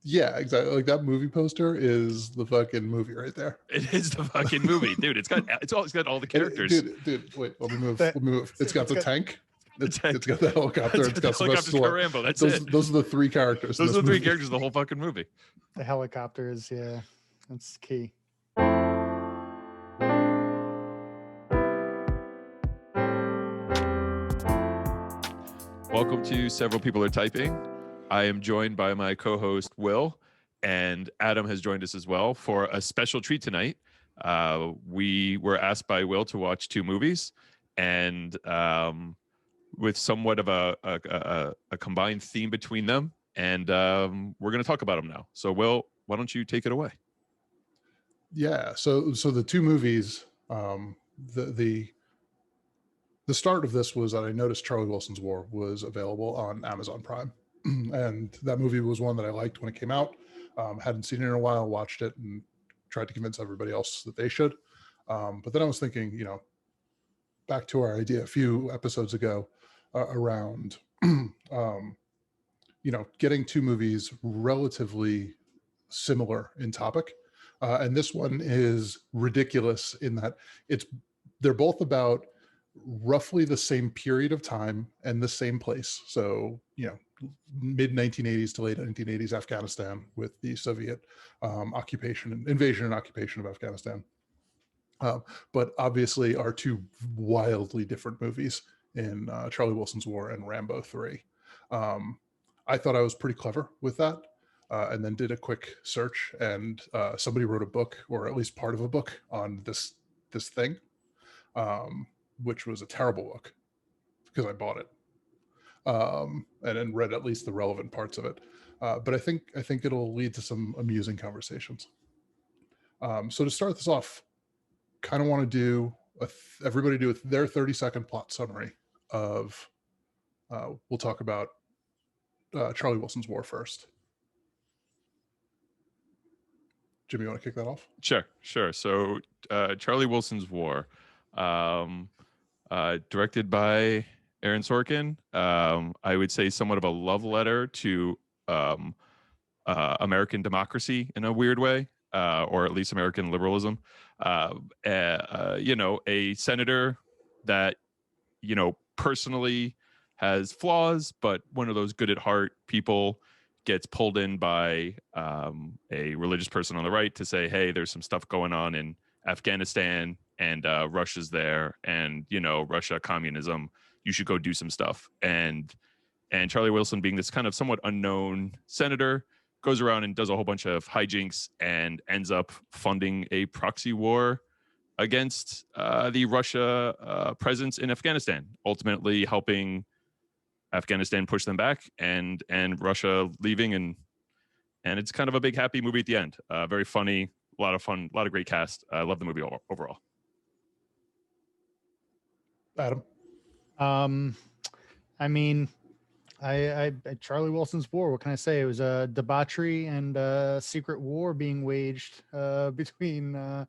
Yeah, exactly. Like that movie poster is the fucking movie right there. It is the fucking movie, dude. It's got all the characters. Dude, wait, let me move. That- Let me move. It's got the tank. It's tank. got the helicopter. It's got the helicopter's got Sylvester Stallone. Rambo. That's those, it. Those are the three characters. Those are the three movie. characters of the whole fucking movie. The helicopters, yeah, that's key. Welcome to Several People Are Typing. I am joined by my co-host Will, and Adam has joined us as well for a special treat tonight. We were asked by Will to watch two movies, and with somewhat of a combined theme between them, and we're going to talk about them now. So, Will, why don't you take it away? Yeah. So the two movies, the start of this was that I noticed Charlie Wilson's War was available on Amazon Prime. And that movie was one that I liked when it came out. Hadn't seen it in a while, watched it and tried to convince everybody else that they should. But then I was thinking, back to our idea a few episodes ago around, getting two movies relatively similar in topic. And this one is ridiculous in that they're both about roughly the same period of time and the same place. So, mid 1980s to late 1980s Afghanistan with the Soviet invasion and occupation of Afghanistan. But obviously are two wildly different movies in Charlie Wilson's War and Rambo 3. I thought I was pretty clever with that. And then did a quick search, and somebody wrote a book, or at least part of a book, on this thing, which was a terrible book because I bought it and then read at least the relevant parts of it. But I think it'll lead to some amusing conversations. So to start this off, kind of want to do everybody do their 30-second plot summary of. We'll talk about Charlie Wilson's War first. Jimmy, you want to kick that off? Sure. So, Charlie Wilson's War, directed by Aaron Sorkin. I would say somewhat of a love letter to American democracy in a weird way, or at least American liberalism. A senator that, personally has flaws, but one of those good at heart people gets pulled in by a religious person on the right to say, hey, there's some stuff going on in Afghanistan, and Russia's there, and Russia communism, you should go do some stuff. And Charlie Wilson, being this kind of somewhat unknown senator, goes around and does a whole bunch of hijinks and ends up funding a proxy war against the Russia presence in Afghanistan, ultimately helping Afghanistan push them back, and Russia leaving, and it's kind of a big happy movie at the end. Very funny, a lot of fun, a lot of great cast. I love the movie overall. Adam? I mean, I Charlie Wilson's War, what can I say? It was a debauchery and a secret war being waged between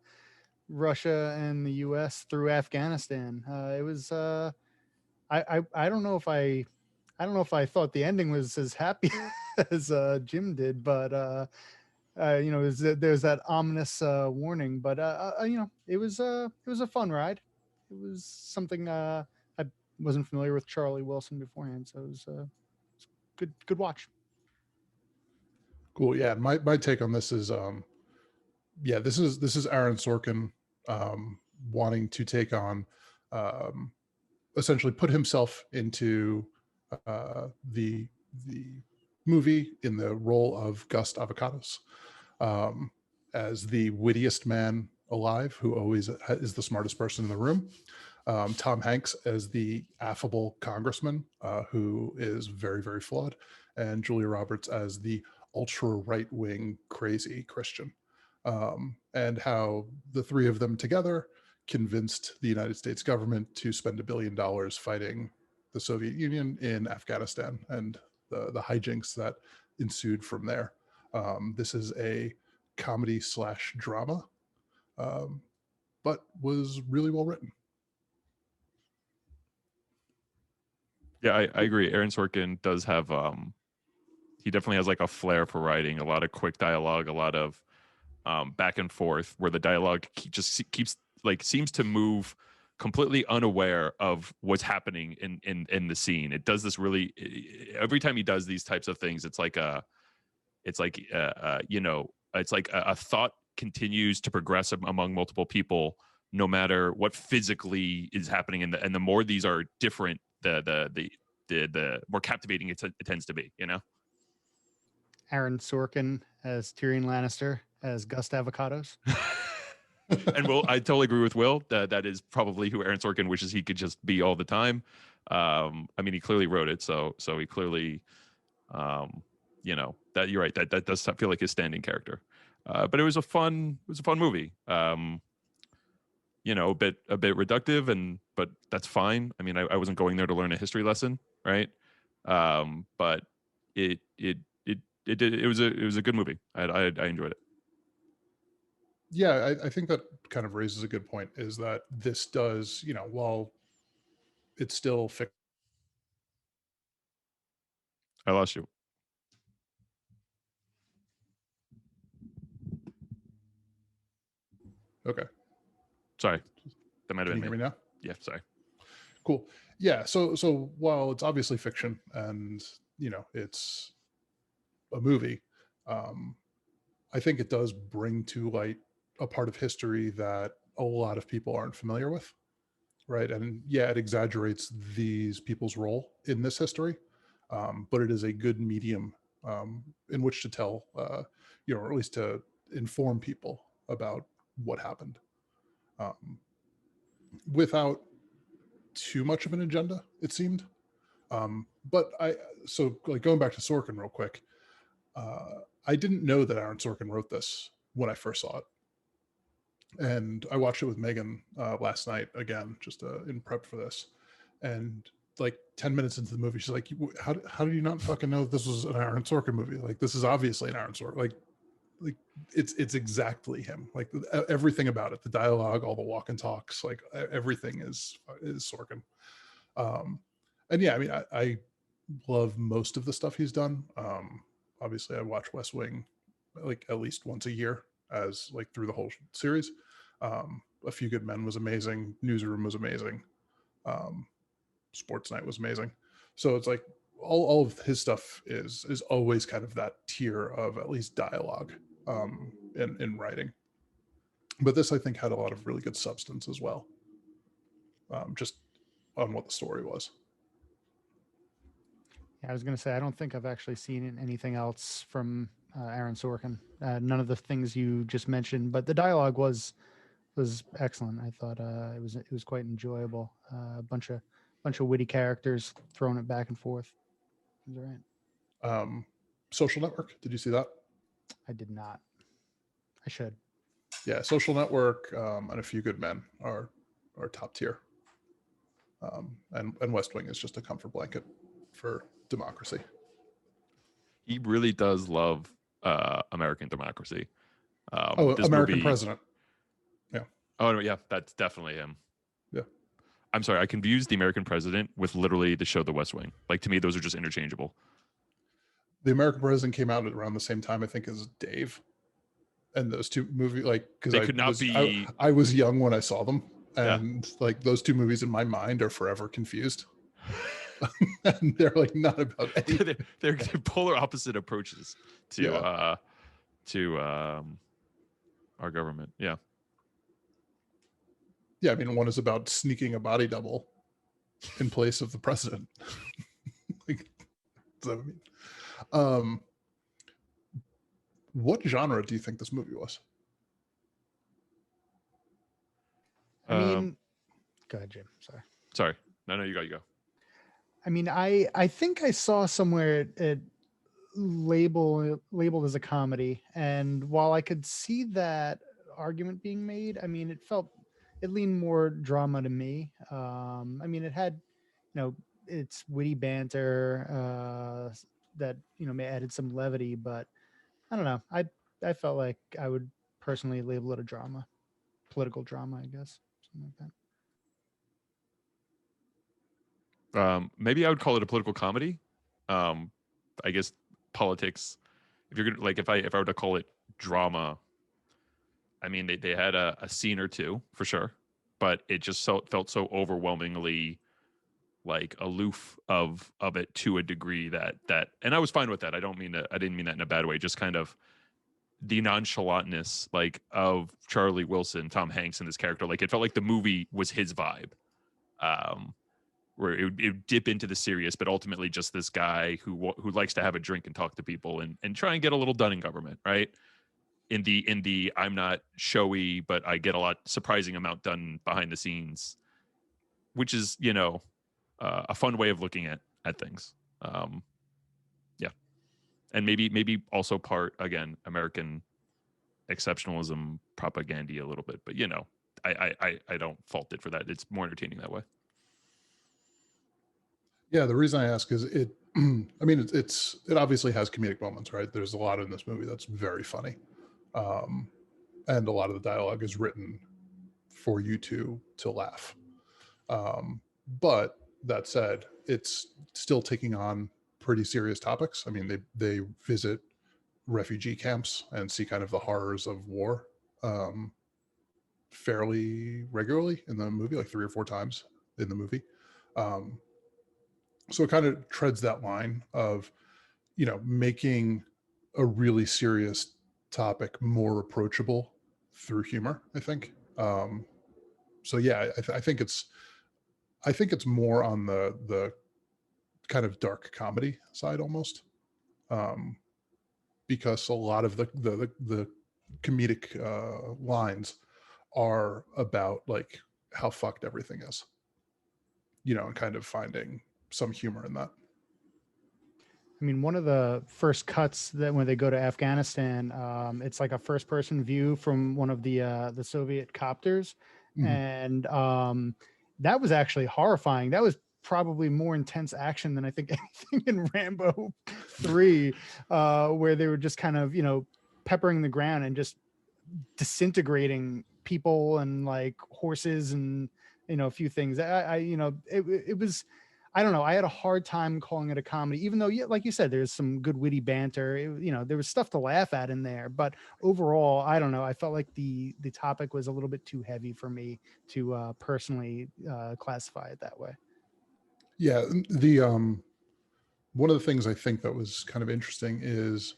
Russia and the U.S. through Afghanistan. It was I don't know if I thought the ending was as happy as Jim did, but there's that ominous warning. But it was a fun ride. It was something I wasn't familiar with Charlie Wilson beforehand, so it was good watch. Cool. Yeah, my take on this is this is Aaron Sorkin wanting to take on essentially put himself into the movie in the role of Gus Avocados, as the wittiest man alive, who always is the smartest person in the room. Tom Hanks as the affable congressman, who is very, very flawed, and Julia Roberts as the ultra right-wing crazy Christian, and how the three of them together convinced the United States government to spend $1 billion fighting the Soviet Union in Afghanistan, and the hijinks that ensued from there. This is a comedy / drama, but was really well written. Yeah, I agree. Aaron Sorkin does have He definitely has like a flair for writing, a lot of quick dialogue, a lot of back and forth, where the dialogue just keeps like seems to move completely unaware of what's happening in the scene. It does this really every time he does these types of things. It's like a thought continues to progress among multiple people, no matter what physically is happening. And the more these are different, the more captivating it tends to be. Aaron Sorkin as Tyrion Lannister as Gus Avocados. And I totally agree with Will that is probably who Aaron Sorkin wishes he could just be all the time. I mean, he clearly wrote it, so he clearly, that you're right. That does feel like his standing character. But it was a fun movie. A bit reductive, but that's fine. I mean, I wasn't going there to learn a history lesson, right? But it was a good movie. I enjoyed it. Yeah, I think that kind of raises a good point, is that this does, while it's still fiction. I lost you. Okay. Sorry. That might have Can been you hear me now? Yeah, sorry. Cool. Yeah, so while it's obviously fiction and, it's a movie, I think it does bring to light a part of history that a lot of people aren't familiar with, right? And yeah, it exaggerates these people's role in this history, but it is a good medium in which to tell, or at least to inform people about what happened, without too much of an agenda, it seemed. But going back to Sorkin real quick, I didn't know that Aaron Sorkin wrote this when I first saw it. And I watched it with Megan last night again, just in prep for this. And like 10 minutes into the movie, she's like, how did you not fucking know this was an Aaron Sorkin movie? Like, this is obviously an Aaron Sorkin. Like it's exactly him. Like everything about it, the dialogue, all the walk and talks, like everything is Sorkin. And yeah, I mean, I love most of the stuff he's done. Obviously, I watch West Wing like at least once a year, as like through the whole series. A Few Good Men was amazing. Newsroom was amazing. Sports Night was amazing. So it's like all of his stuff is always kind of that tier of at least dialogue in writing. But this, I think, had a lot of really good substance as well, just on what the story was. Yeah, I was going to say, I don't think I've actually seen anything else from Aaron Sorkin. None of the things you just mentioned, but the dialogue was excellent. I thought it was quite enjoyable. A bunch of witty characters throwing it back and forth. It was all right. Social Network. Did you see that? I did not. I should. Yeah, Social Network and A Few Good Men are top tier. And West Wing is just a comfort blanket for democracy. He really does love American democracy. American movie, President. Yeah. Oh no, yeah, that's definitely him. Yeah. I'm sorry, I confused The American President with literally the show The West Wing. Like, to me, those are just interchangeable. The American President came out around the same time, I think, as Dave. And those two movies, like, because I was young when I saw them, and like those two movies in my mind are forever confused. And they're like not about anything. they're polar opposite approaches to our government. Yeah. Yeah, I mean, one is about sneaking a body double in place of the president. Like, so, I mean, what genre do you think this movie was? I mean, go ahead, Jim. Sorry. No, you go. I mean, I think I saw somewhere it labeled as a comedy, and while I could see that argument being made, I mean, it leaned more drama to me. I mean, it had, it's witty banter that may added some levity, but I don't know. I felt like I would personally label it a drama, political drama, I guess, something like that. Maybe I would call it a political comedy. I guess politics. If you're gonna like, if I were to call it drama, I mean they had a scene or two for sure, but it just felt so overwhelmingly like aloof of it to a degree that and I was fine with that. I didn't mean that in a bad way. Just kind of the nonchalantness like of Charlie Wilson, Tom Hanks, and this character. Like it felt like the movie was his vibe. Where it would dip into the serious, but ultimately just this guy who likes to have a drink and talk to people and try and get a little done in government, right? In the I'm not showy, but I get a lot surprising amount done behind the scenes, which is a fun way of looking at things. Yeah, and maybe also part again American exceptionalism propaganda a little bit, but I don't fault it for that. It's more entertaining that way. Yeah, the reason I ask is it. I mean, it obviously has comedic moments, right? There's a lot in this movie that's very funny, and a lot of the dialogue is written for you to laugh. But that said, it's still taking on pretty serious topics. I mean, they visit refugee camps and see kind of the horrors of war fairly regularly in the movie, like 3 or 4 times in the movie. So it kind of treads that line of making a really serious topic more approachable through humor, I think. So yeah, I think it's more on the kind of dark comedy side almost, because a lot of the comedic lines are about like how fucked everything is, and kind of finding some humor in that. I mean, one of the first cuts that when they go to Afghanistan, it's like a first-person view from one of the Soviet copters, and that was actually horrifying. That was probably more intense action than I think anything in Rambo 3, where they were just kind of peppering the ground and just disintegrating people and like horses and a few things. It was, I don't know. I had a hard time calling it a comedy, even though, yeah, like you said, there's some good witty banter. There was stuff to laugh at in there, but overall, I don't know. I felt like the topic was a little bit too heavy for me to personally classify it that way. Yeah, the one of the things I think that was kind of interesting is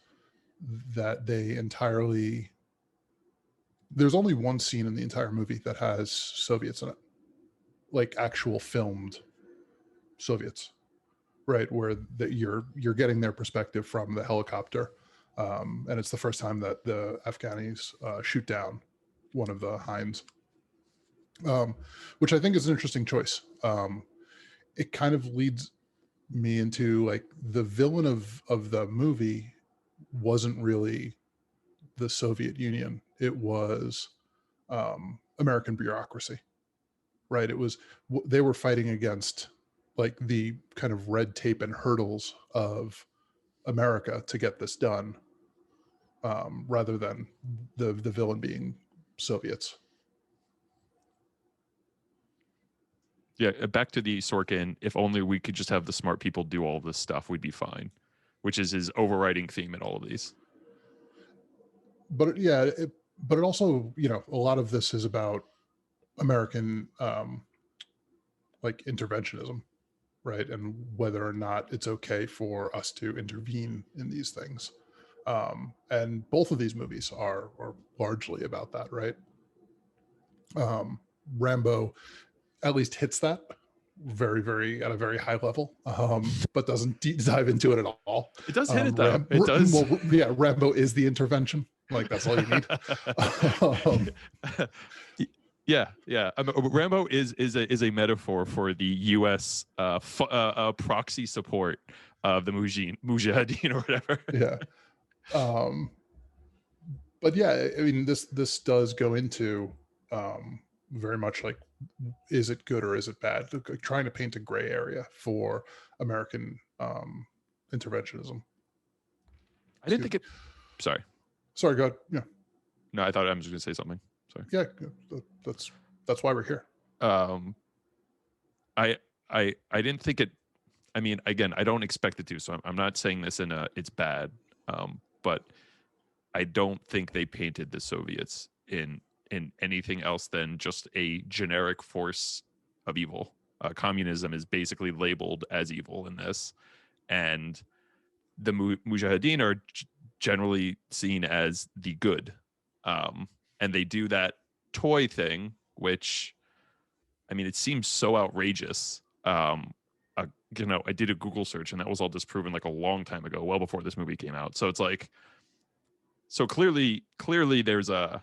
that there's only one scene in the entire movie that has Soviets in it, like actual filmed Soviets, right? Where you're getting their perspective from the helicopter, and it's the first time that the Afghanis shoot down one of the Hinds, which I think is an interesting choice. It kind of leads me into like the villain of the movie wasn't really the Soviet Union. It was American bureaucracy, right? It was they were fighting against like the kind of red tape and hurdles of America to get this done, rather than the villain being Soviets. Yeah, back to the Sorkin. If only we could just have the smart people do all of this stuff, we'd be fine. Which is his overriding theme in all of these. But yeah, but it also, a lot of this is about American like interventionism, right? And whether or not it's okay for us to intervene in these things. And both of these movies are largely about that, right? Rambo at least hits that very, very at a very high level, but doesn't deep dive into it at all. It does hit it though. It does. Well, yeah, Rambo is the intervention. Like that's all you need. Yeah. Rambo is a metaphor for the U.S. Proxy support of the Mujahideen or whatever. Yeah. But yeah, I mean, this does go into very much like, is it good or is it bad? Trying to paint a gray area for American interventionism. I didn't think it. Sorry, go ahead. Yeah. No, I thought I was going to say something. Sorry. Yeah, that's why we're here. I didn't think it. I mean, again, I don't expect it to, so I'm not saying this in a it's bad, but I don't think they painted the Soviets in anything else than just a generic force of evil. Communism is basically labeled as evil in this, and the Mujahideen are generally seen as the good, and they do that toy thing, which I mean, it seems so outrageous. You know, I did a Google search, and that was all disproven like a long time ago, well before this movie came out. So it's like, so clearly there's an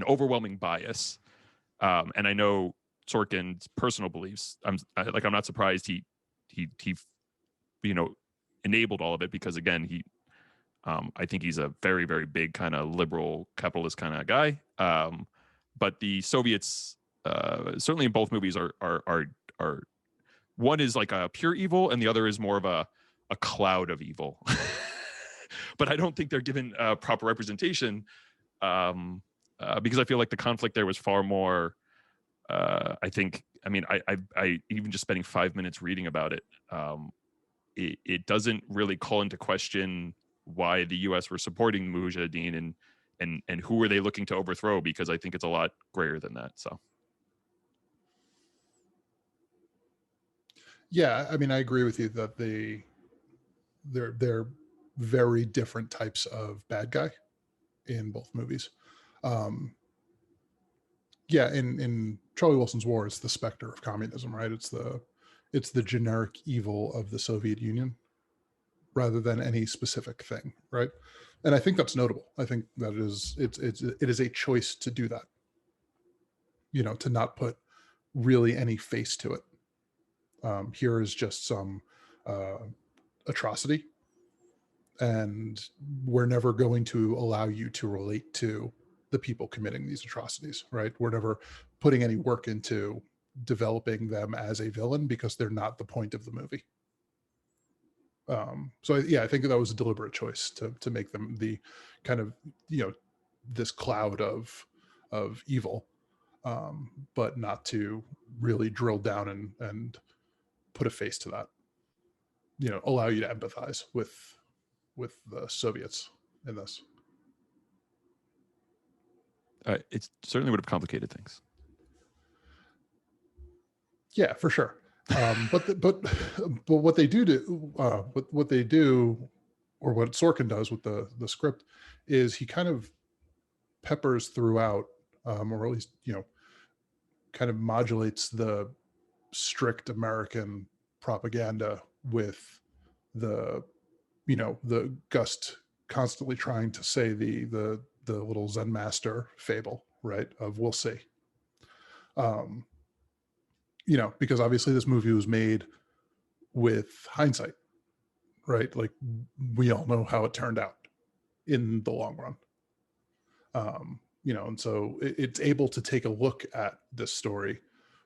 overwhelming bias, and I know Sorkin's personal beliefs. I'm not surprised he you know enabled all of it, because again I think he's a very very big kind of liberal capitalist kind of guy. But the Soviets, certainly in both movies, are one is like a pure evil, and the other is more of a cloud of evil. But I don't think they're given proper representation, because I feel like the conflict there was far more. I think. I mean, I even just spending 5 minutes reading about it, it doesn't really call into question why the U.S. were supporting Mujahideen and who were they looking to overthrow, because I think it's a lot grayer than that. So. Yeah, I mean, I agree with you that they're very different types of bad guy in both movies. Yeah, in Charlie Wilson's War, it's the specter of communism, right? It's the generic evil of the Soviet Union rather than any specific thing, right? And I think that's notable. I think that it is a choice to do that, you know, to not put really any face to it. Here is just some atrocity, and we're never going to allow you to relate to the people committing these atrocities, right? We're never putting any work into developing them as a villain, because they're not the point of the movie. So yeah, I think that was a deliberate choice to make them the kind of, you know, this cloud of evil, but not to really drill down and put a face to that. You know, allow you to empathize with the Soviets in this. It certainly would have complicated things. Yeah, for sure. But what they do what they do, or what Sorkin does with the script, is he kind of peppers throughout, or at least, you know, kind of modulates the strict American propaganda with the, you know, the Gust constantly trying to say the little Zen master fable, right? Of we'll see. You know, because obviously this movie was made with hindsight, right? Like, we all know how it turned out in the long run. You know, and so it's able to take a look at this story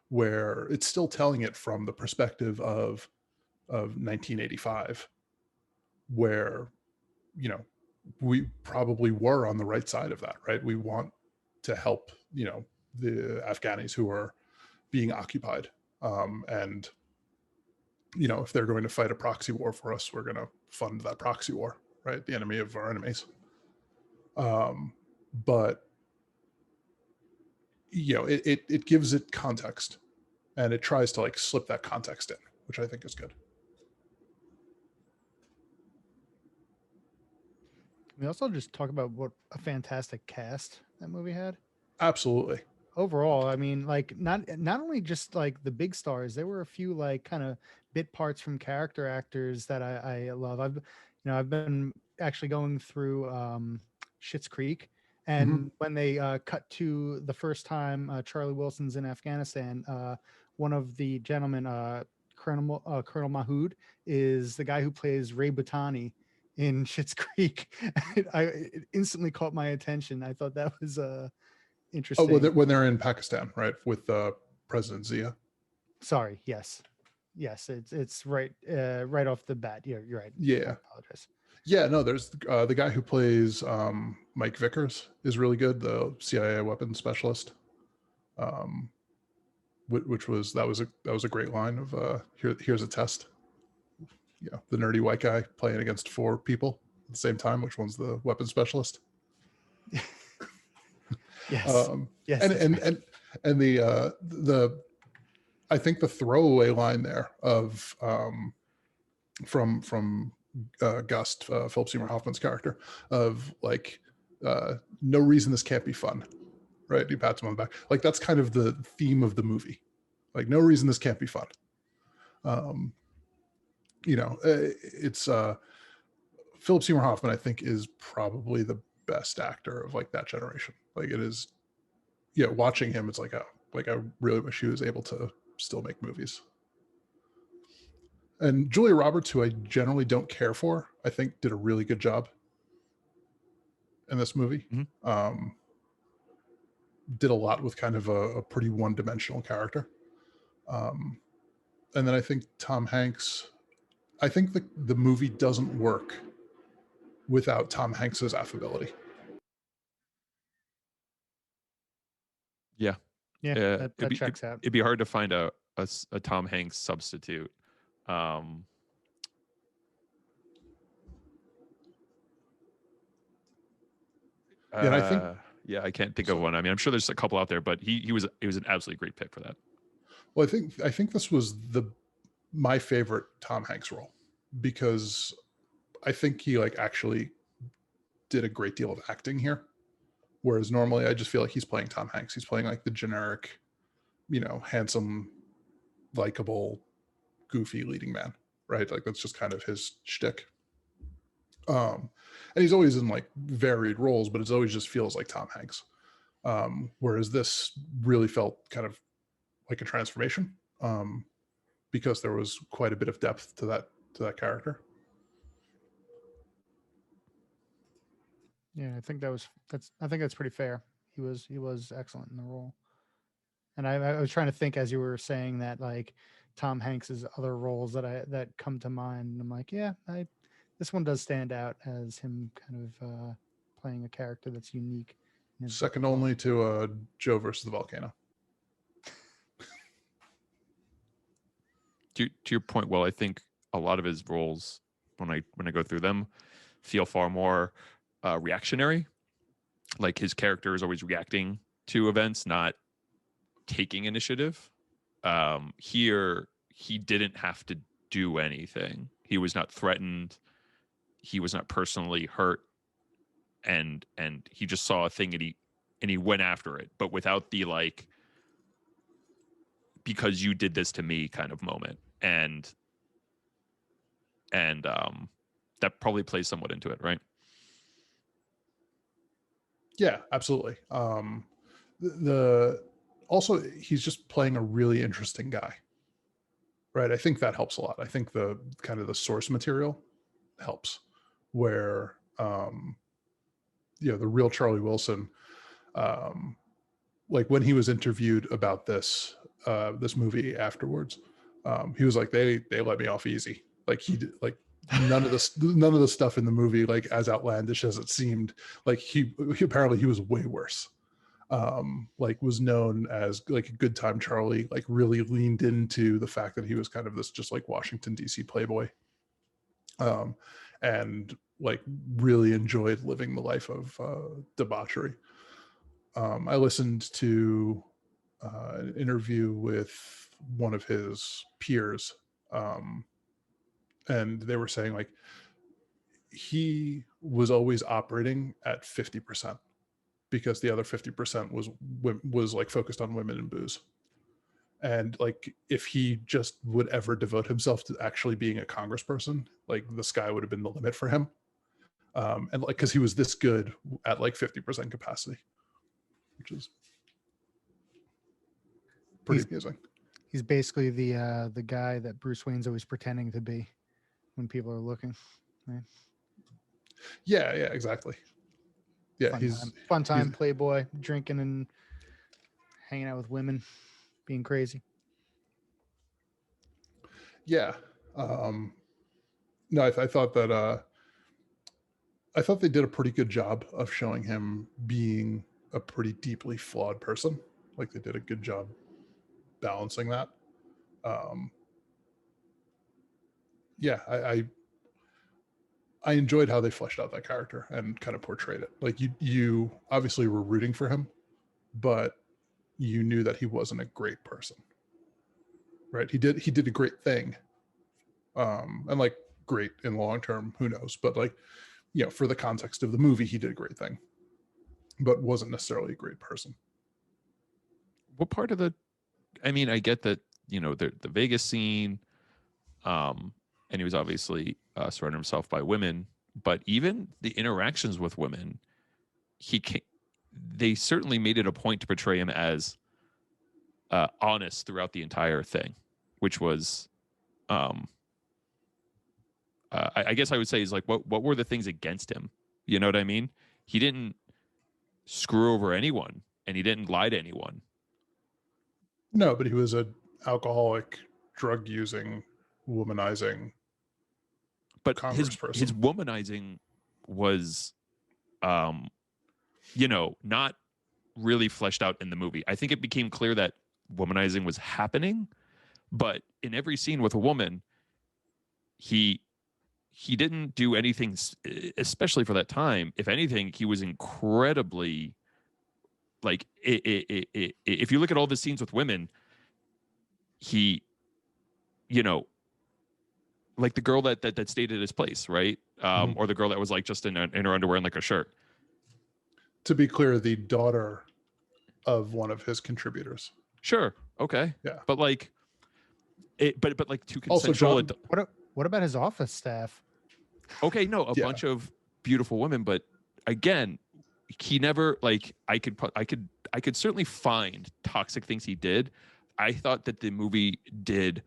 where it's still telling it from the perspective of 1985, where, you know, we probably were on the right side of that, right? We want to help, you know, the Afghanis who are being occupied, and, you know, if they're going to fight a proxy war for us, we're going to fund that proxy war, right? The enemy of our enemies. But, you know, it gives it context, and it tries to like slip that context in, which I think is good. We also just talk about what a fantastic cast that movie had. Absolutely. Overall, I mean, like not only just like the big stars, there were a few like kind of bit parts from character actors that I love. I've been actually going through Schitt's Creek, and when they cut to the first time Charlie Wilson's in Afghanistan, one of the gentlemen, Colonel Mahood, is the guy who plays Ray Butani in Schitt's Creek. It instantly caught my attention. I thought that was interesting. Oh, well, when they're in Pakistan, right, with President Zia. Sorry. Yes. It's right. Right off the bat. You're right. Yeah. I apologize. Yeah. No, there's the guy who plays Mike Vickers is really good. The CIA weapons specialist. Which was that was a great line of here's a test. the nerdy white guy playing against 4 people at the same time. Which one's the weapon specialist? Yes. Yes. And that's and, right. and the I think the throwaway line there of from Gust, Philip Seymour Hoffman's character, of like, no reason this can't be fun, right? He pats him on the back. Like, that's kind of the theme of the movie. Like, no reason this can't be fun. It's Philip Seymour Hoffman, I think, is probably the best actor of like that generation. Like, it is, watching him, it's like, oh, like I really wish he was able to still make movies. And Julia Roberts, who I generally don't care for, I think did a really good job in this movie. Mhm. Did a lot with kind of a pretty one-dimensional character. And then I think Tom Hanks, I think the movie doesn't work without Tom Hanks's affability. Yeah. Yeah, that it'd be checks out. it'd be hard to find a Tom Hanks substitute. And I think, yeah, I can't think of one. I mean, I'm sure there's a couple out there, but he was an absolutely great pick for that. well, I think this was my favorite Tom Hanks role, because I think he like actually did a great deal of acting here. Whereas normally I just feel like he's playing Tom Hanks. He's playing like the generic, handsome, likable, goofy leading man, right? Like, that's just kind of his shtick. And he's always in like varied roles, but it always just feels like Tom Hanks. Whereas this really felt kind of like a transformation, because there was quite a bit of depth to that character. Yeah, I think that's pretty fair. He was excellent in the role. And I was trying to think as you were saying that, like Tom Hanks's other roles that come to mind. And I'm like, yeah, this one does stand out as him kind of playing a character that's unique. Second only to Joe versus the volcano. To your point, well, I think a lot of his roles, when I go through them, feel far more reactionary. Like, his character is always reacting to events, not taking initiative. Here, he didn't have to do anything. He was not threatened. He was not personally hurt, and he just saw a thing and he went after it, but without the like, because you did this to me kind of moment. And that probably plays somewhat into it, right? Yeah, absolutely. The also, he's just playing a really interesting guy, right? I think that helps a lot. I think the kind of the source material helps, where the real Charlie Wilson, like when he was interviewed about this movie afterwards, he was like, they let me off easy. Like, he did, like, none of the stuff in the movie, like as outlandish as it seemed, like he apparently he was way worse. Like, was known as like a good time Charlie, like really leaned into the fact that he was kind of this just like Washington DC playboy, and like really enjoyed living the life of debauchery. I listened to an interview with one of his peers, and they were saying like he was always operating at 50%, because the other 50% was like focused on women and booze. And like, if he just would ever devote himself to actually being a congressperson, like the sky would have been the limit for him. And like, because he was this good at like 50% capacity, which is pretty amusing. He's basically the guy that Bruce Wayne's always pretending to be when people are looking. Right? Yeah, exactly. Yeah, fun time playboy, drinking and hanging out with women, being crazy. Yeah. No, I thought that I thought they did a pretty good job of showing him being a pretty deeply flawed person. Like, they did a good job balancing that. yeah, I enjoyed how they fleshed out that character and kind of portrayed it. Like you obviously were rooting for him, but you knew that he wasn't a great person, right? He did a great thing, and like great in long term, who knows? But like, you know, for the context of the movie, he did a great thing, but wasn't necessarily a great person. What part of the? I mean, I get that, you know, the Vegas scene, and he was obviously surrounding himself by women, but even the interactions with women, they certainly made it a point to portray him as honest throughout the entire thing, which was, I guess I would say, is like, what were the things against him? You know what I mean? He didn't screw over anyone, and he didn't lie to anyone. No, but he was a alcoholic, drug using, womanizing. But his womanizing was, you know, not really fleshed out in the movie. I think it became clear that womanizing was happening, but in every scene with a woman, he didn't do anything, especially for that time. If anything, he was incredibly, like, if you look at all the scenes with women, he, you know, like the girl that stayed at his place, right? Or the girl that was like just in her underwear and like a shirt. To be clear, the daughter of one of his contributors. Sure. Okay. Yeah. But like, but like two Also, consensual. What about his office staff? Okay, no, a bunch of beautiful women, but again, he never, like, I could certainly find toxic things he did. I thought that the movie did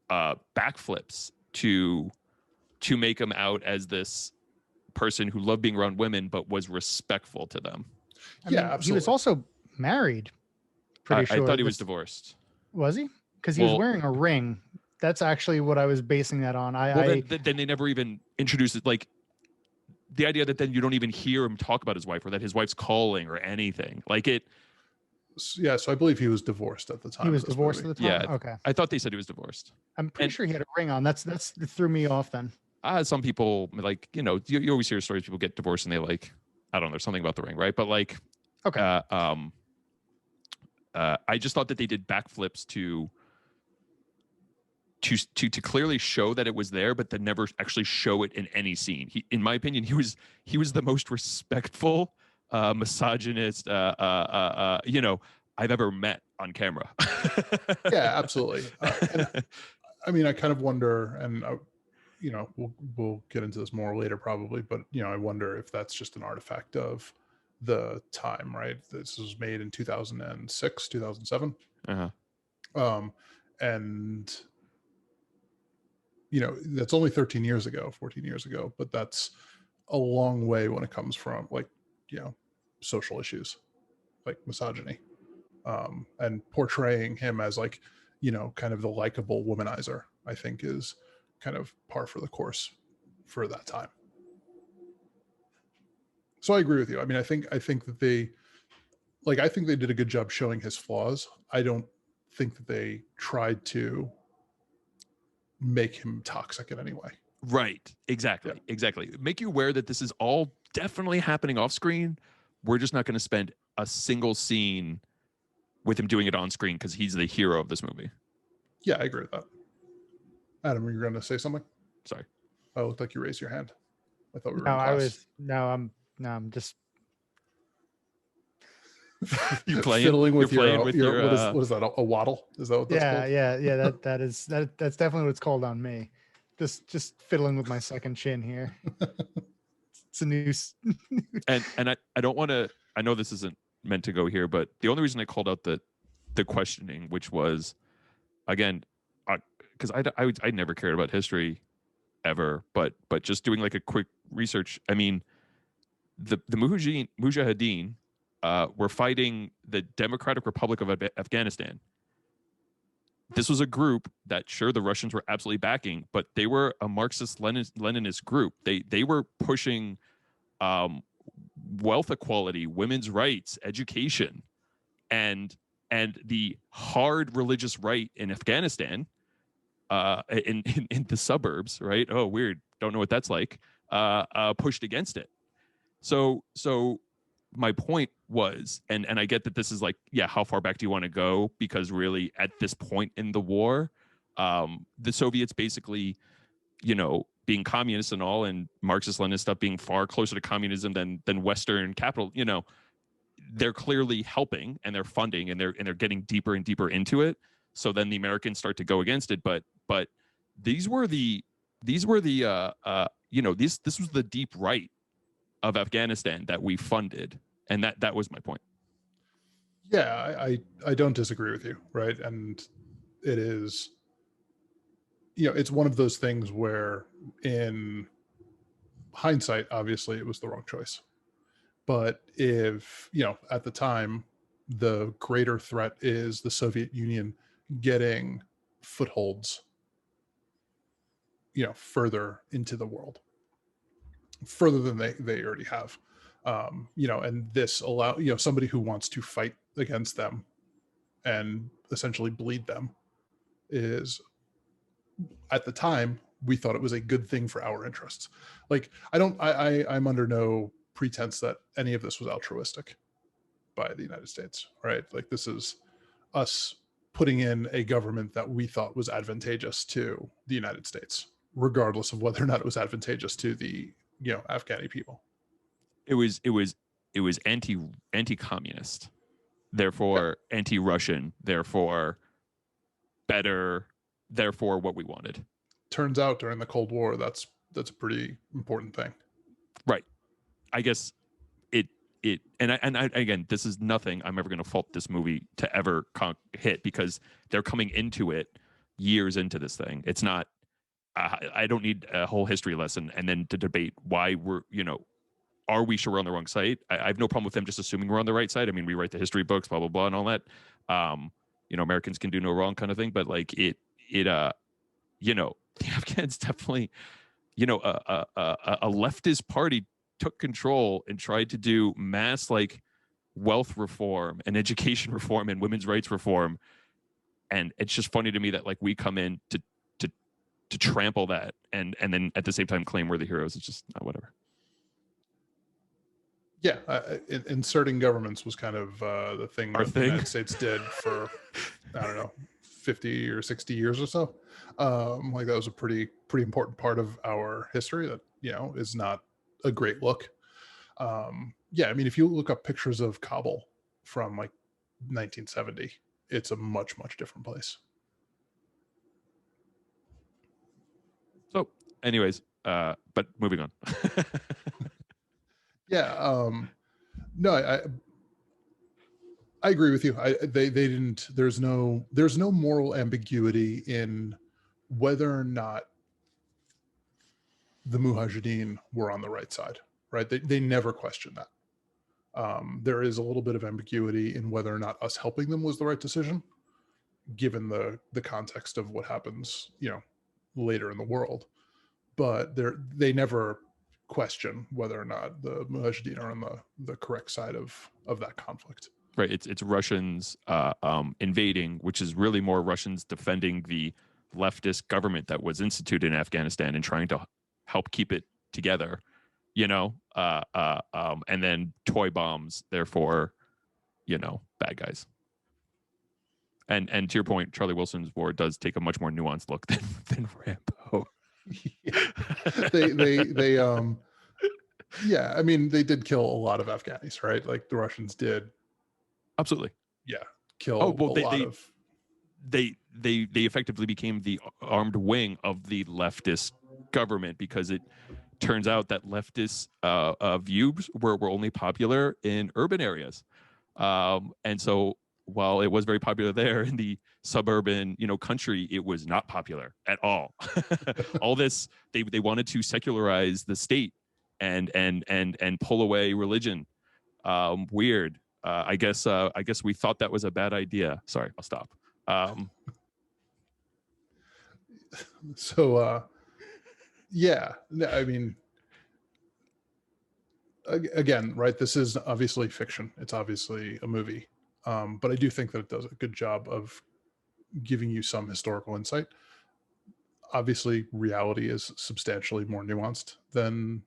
backflips to make him out as this person who loved being around women but was respectful to them. I mean, absolutely. He was also married. Pretty sure. I thought he was divorced. Was he? Because he was wearing a ring. That's actually what I was basing that on. Then they never even introduced it. Like, the idea that then you don't even hear him talk about his wife, or that his wife's calling or anything. Like it. Yeah, so I believe he was divorced at the time. He was divorced at the time? Yeah. Okay. I thought they said he was divorced. I'm pretty sure he had a ring on. That threw me off then. Some people, like, you know, you always hear stories, people get divorced and they, like, I don't know, there's something about the ring, right? But like, okay. I just thought that they did backflips to clearly show that it was there, but then never actually show it in any scene. In my opinion, he was the most respectful, misogynist, you know, I've ever met on camera. Yeah, absolutely. I mean, I kind of wonder, and you know, we'll get into this more later probably, but you know, I wonder if that's just an artifact of the time, right? This was made in 2006, 2007. And you know, that's only 13 years ago, 14 years ago, but that's a long way when it comes from, like, you know, social issues like misogyny, and portraying him as, like, you know, kind of the likable womanizer, I think is kind of par for the course for that time. So I agree with you. I mean, I think that they did a good job showing his flaws. I don't think that they tried to make him toxic in any way. Right. Exactly. Make you aware that this is all definitely happening off screen. We're just not going to spend a single scene with him doing it on screen because he's the hero of this movie. Yeah, I agree with that. Adam, were you going to say something? Sorry. Oh, it looked like you raised your hand. I thought we were in class. I'm just you playing fiddling with your what is that, a waddle? Is that what that's called? Yeah. That's definitely what it's called on me. Just fiddling with my second chin here. It's a news. and I don't want to. I know this isn't meant to go here, but the only reason I called out the questioning, which was, again, because I never cared about history ever, but just doing like a quick research. I mean, the Mujahideen were fighting the Democratic Republic of Afghanistan. This was a group that, sure, the Russians were absolutely backing, but they were a Marxist-Leninist group. They were pushing wealth equality, women's rights, education, and the hard religious right in Afghanistan in the suburbs, right? Oh, weird. Don't know what that's like. Pushed against it. So my point was, and I get that this is like, yeah, how far back do you want to go? Because really, at this point in the war, the Soviets basically, being communists and all, and Marxist-Leninist stuff being far closer to communism than Western capital, they're clearly helping and they're funding and they're getting deeper and deeper into it. So then the Americans start to go against it, but these were the this was the deep right of Afghanistan that we funded, and that was my point. Yeah, I don't disagree with you, right? And it is, it's one of those things where in hindsight, obviously it was the wrong choice. But if, at the time, the greater threat is the Soviet Union getting footholds, further into the world, further than they already have. And this somebody who wants to fight against them and essentially bleed them is, at the time, we thought it was a good thing for our interests. Like, I'm under no pretense that any of this was altruistic by the United States, right? Like, this is us putting in a government that we thought was advantageous to the United States, regardless of whether or not it was advantageous to the, Afghani people. It was anti-communist, therefore anti-Russian, therefore better, therefore what we wanted. Turns out during the Cold War, that's a pretty important thing. Right. I guess it and I again, this is nothing I'm ever going to fault this movie to ever hit, because they're coming into it years into this thing. It's not, I don't need a whole history lesson and then to debate why we're, are we sure we're on the wrong side? I have no problem with them just assuming we're on the right side. I mean, we write the history books, blah, blah, blah, and all that. Americans can do no wrong kind of thing. But like the Afghans definitely, a leftist party took control and tried to do mass like wealth reform and education reform and women's rights reform. And it's just funny to me that like we come in to trample that and then at the same time claim we're the heroes. It's just whatever. Yeah, inserting governments was kind of the thing that the United States did for, I don't know, 50 or 60 years or so. Like, that was a pretty important part of our history that, is not a great look. Yeah, I mean, if you look up pictures of Kabul from like 1970, it's a much, much different place. So anyways, but moving on. Yeah. No, I agree with you. They didn't. There's no moral ambiguity in whether or not the Mujahideen were on the right side, right? They never questioned that. There is a little bit of ambiguity in whether or not us helping them was the right decision, given the context of what happens, later in the world. But they never question whether or not the Mujahideen are on the correct side of that conflict. Right. It's Russians invading, which is really more Russians defending the leftist government that was instituted in Afghanistan and trying to help keep it together, and then toy bombs, therefore, bad guys. And to your point, Charlie Wilson's war does take a much more nuanced look than Rambo. They yeah, I mean, they did kill a lot of Afghanis, right? Like, the Russians did. Absolutely. Yeah. Kill a lot of. They effectively became the armed wing of the leftist government, because it turns out that leftist views were only popular in urban areas. And so while it was very popular there in the suburban, country, it was not popular at all. All this, they wanted to secularize the state and pull away religion. Weird. I guess we thought that was a bad idea. Sorry, I'll stop. So yeah, I mean, again, right, this is obviously fiction. It's obviously a movie. But I do think that it does a good job of giving you some historical insight. obviously reality is substantially more nuanced than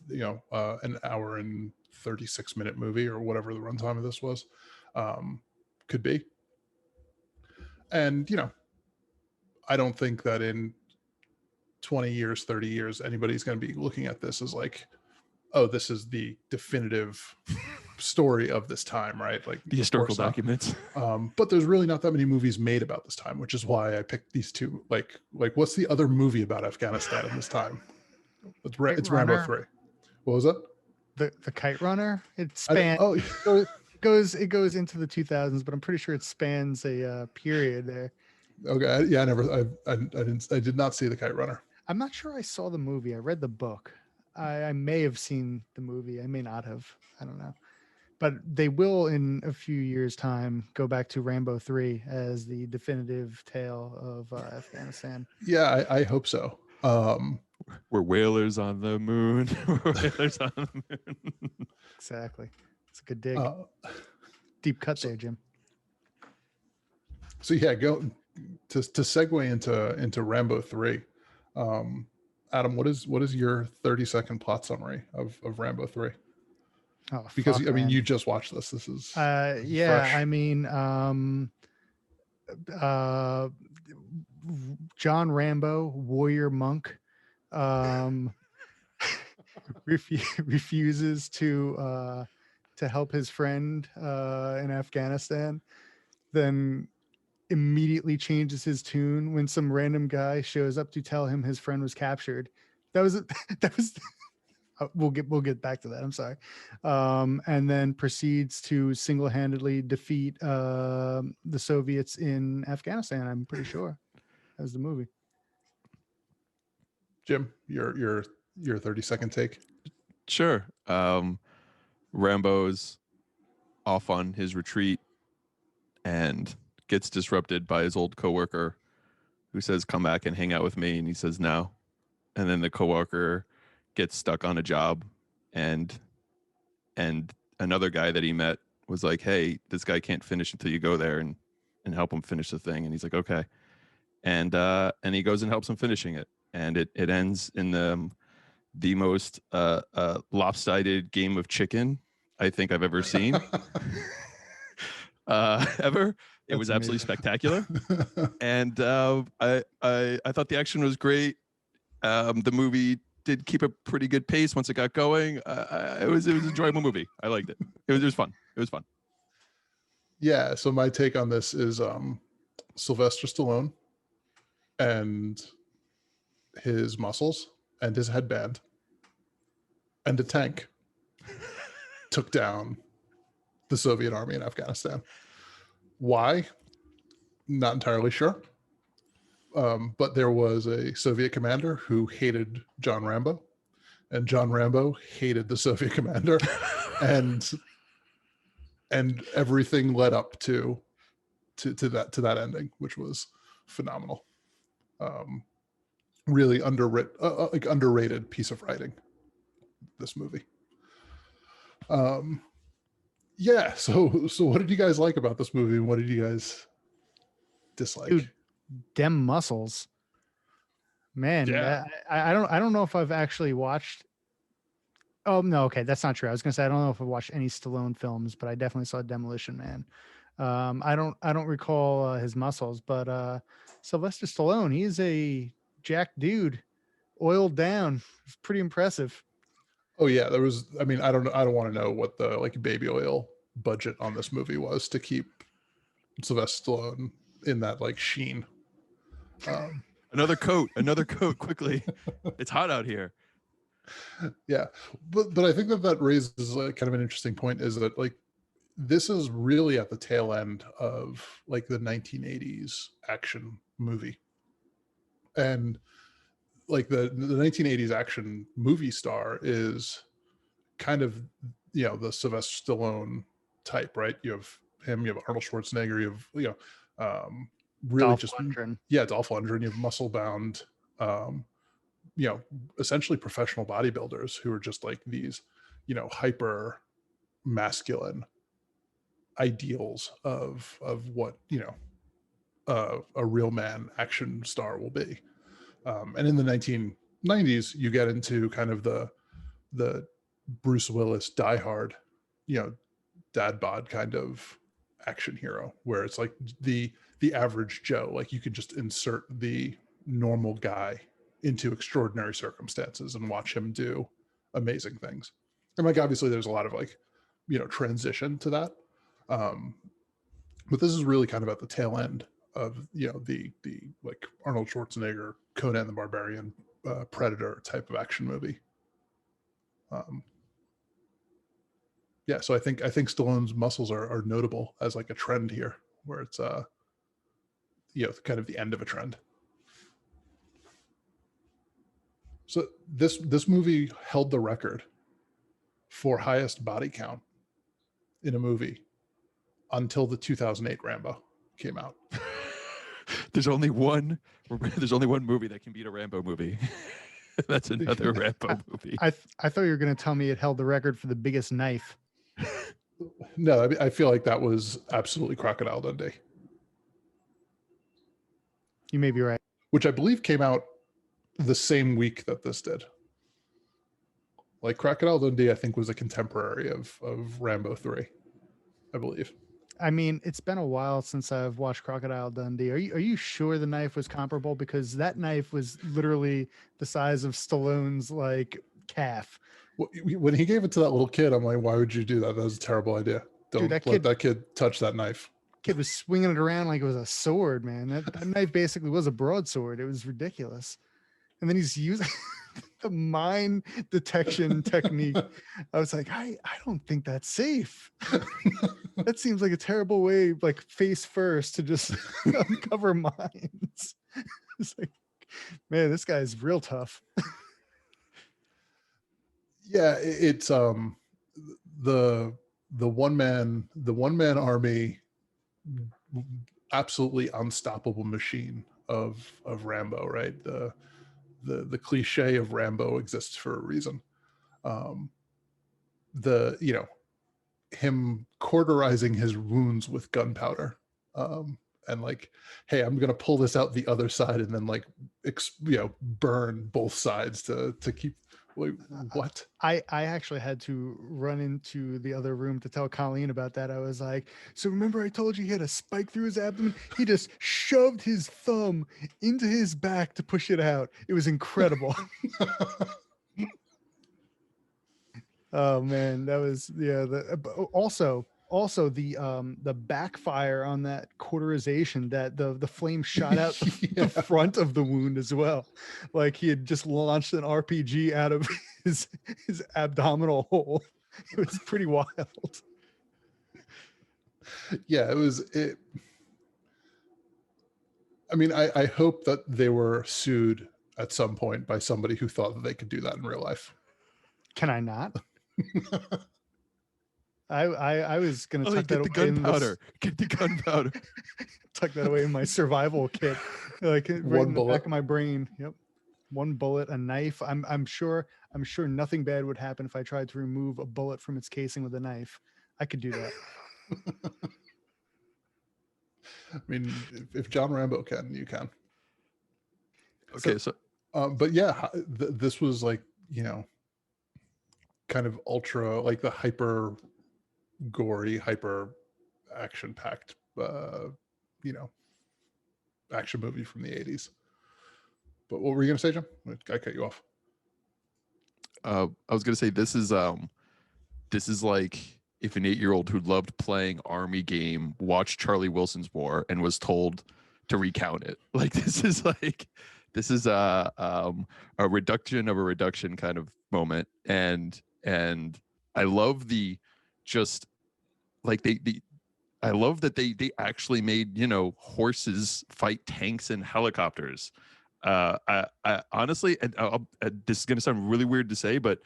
an hour and 36-minute movie or whatever the runtime of this was could be. And I don't think that in 20 years, 30 years, anybody's going to be looking at this as like, oh, this is the definitive story of this time, right? Like The historical documents. But there's really not that many movies made about this time, which is why I picked these two. Like what's the other movie about Afghanistan in this time? It's Rambo 3. What was it? The Kite Runner. It goes into the 2000s, but I'm pretty sure it spans a period there. Okay, yeah, I did not see the Kite Runner. I'm not sure I saw the movie. I read the book. I may have seen the movie. I may not have. I don't know. But they will, in a few years' time, go back to Rambo 3 as the definitive tale of Afghanistan. Yeah, I hope so. We're whalers on the moon. We're whalers on the moon. Exactly. It's a good dig. Deep cut there, Jim. So yeah, go to segue into Rambo 3. Adam, what is your 30-second plot summary of Rambo 3? Oh, because fuck, I mean, man. you just watched this. This is yeah. fresh. I mean, John Rambo, warrior monk, refuses to help his friend in Afghanistan, then immediately changes his tune when some random guy shows up to tell him his friend was captured. That was we'll get back to that. I'm sorry. And then proceeds to single-handedly defeat the Soviets in Afghanistan. I'm pretty sure that was the movie. Jim, your 30-second take. Sure. Rambo's off on his retreat and gets disrupted by his old coworker who says, "Come back and hang out with me." And he says, "No." And then the coworker gets stuck on a job, and another guy that he met was like, "Hey, this guy can't finish until you go there and help him finish the thing." And he's like, "Okay." And he goes and helps him finishing it. And it ends in the most lopsided game of chicken I think I've ever seen. Ever. It was absolutely spectacular. And I thought the action was great. The movie did keep a pretty good pace once it got going. It was an enjoyable movie. I liked it. It was fun. It was fun. Yeah. So my take on this is Sylvester Stallone and his muscles and his headband and a tank took down the Soviet army in Afghanistan. Why? Not entirely sure. But there was a Soviet commander who hated John Rambo, and John Rambo hated the Soviet commander, and everything led up to that ending, which was phenomenal. Really underrated piece of writing, this movie. Yeah. So what did you guys like about this movie, and what did you guys dislike? Dude, dem muscles, man. Yeah. I don't know if I've actually watched. Oh no, okay, that's not true. I was gonna say I don't know if I've watched any Stallone films, but I definitely saw Demolition Man. I don't recall his muscles, but Sylvester Stallone, he's a jacked dude, oiled down. It's pretty impressive. Oh yeah, there was. I mean, I don't want to know what the like baby oil budget on this movie was to keep Sylvester Stallone in that like sheen. Another coat, quickly. It's hot out here. Yeah, but I think that raises like kind of an interesting point, is that like this is really at the tail end of like the 1980s action movie, and like the 1980s action movie star is kind of the Sylvester Stallone type, right? You have him, you have Arnold Schwarzenegger, you have really Dolph just Lundgren. Dolph Lundgren. You have muscle bound, essentially professional bodybuilders who are just like these, hyper masculine ideals of what a real man action star will be. And in the 1990s, you get into kind of the Bruce Willis Die Hard, dad bod kind of action hero, where it's like the average Joe, like you could just insert the normal guy into extraordinary circumstances and watch him do amazing things. And like obviously there's a lot of like transition to that, but this is really kind of at the tail end of the like Arnold Schwarzenegger, Conan the Barbarian, Predator type of action movie. Yeah, so I think Stallone's muscles are notable as like a trend here, where it's kind of the end of a trend. So this movie held the record for highest body count in a movie until the 2008 Rambo came out. There's only one movie that can beat a Rambo movie. That's another Rambo movie. I thought you were going to tell me it held the record for the biggest knife. No, I feel like that was absolutely Crocodile Dundee. You may be right. Which I believe came out the same week that this did. Like Crocodile Dundee, I think, was a contemporary of Rambo 3, I believe. I mean, it's been a while since I've watched Crocodile Dundee. Are you sure the knife was comparable? Because that knife was literally the size of Stallone's like calf. When he gave it to that little kid, I'm like, why would you do that? That was a terrible idea. Don't let that kid touch that knife. Kid was swinging it around like it was a sword, man. That knife basically was a broadsword. It was ridiculous. And then he's using the mine detection technique. I was like, I don't think that's safe. That seems like a terrible way, like face first, to just uncover mines. It's like, man, this guy's real tough. Yeah, it's the one man army, absolutely unstoppable machine of Rambo, right? The cliche of Rambo exists for a reason. Him cauterizing his wounds with gunpowder, and like, hey, I'm gonna pull this out the other side and then like burn both sides to keep. Like, what? I actually had to run into the other room to tell Colleen about that. I was like, so remember I told you he had a spike through his abdomen? He just shoved his thumb into his back to push it out. It was incredible. Oh man, that was also the backfire on that cauterization, that the flame shot out the front of the wound as well. Like he had just launched an RPG out of his abdominal hole. It was pretty wild. Yeah, I mean, I hope that they were sued at some point by somebody who thought that they could do that in real life. Can I not? I was gonna tuck that away Get the gunpowder. Tuck that away in my survival kit, like right in the back of my brain. Yep, one bullet, a knife. I'm sure nothing bad would happen if I tried to remove a bullet from its casing with a knife. I could do that. I mean, if John Rambo can, you can. Okay, but yeah, this was like kind of ultra, like the hyper gory, hyper action packed action movie from the 80s. But what were you gonna say, Jim? I cut you off. I was gonna say this is like if an 8-year-old who loved playing army game watched Charlie Wilson's War and was told to recount it. Like this is a reduction of a reduction kind of moment. And I love I love that they actually made horses fight tanks and helicopters. I honestly, and this is gonna sound really weird to say, but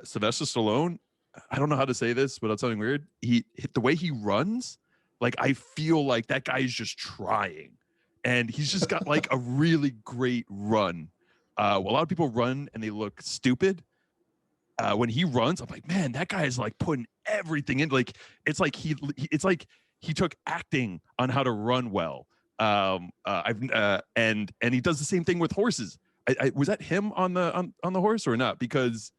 Sylvester Stallone, I don't know how to say this without sounding weird. The way he runs, like I feel like that guy is just trying, and he's just got like a really great run. A lot of people run and they look stupid. When he runs, I'm like, man, that guy is like putting everything in. Like it's like he took acting on how to run well. And he does the same thing with horses. Was that him on the horse or not? Because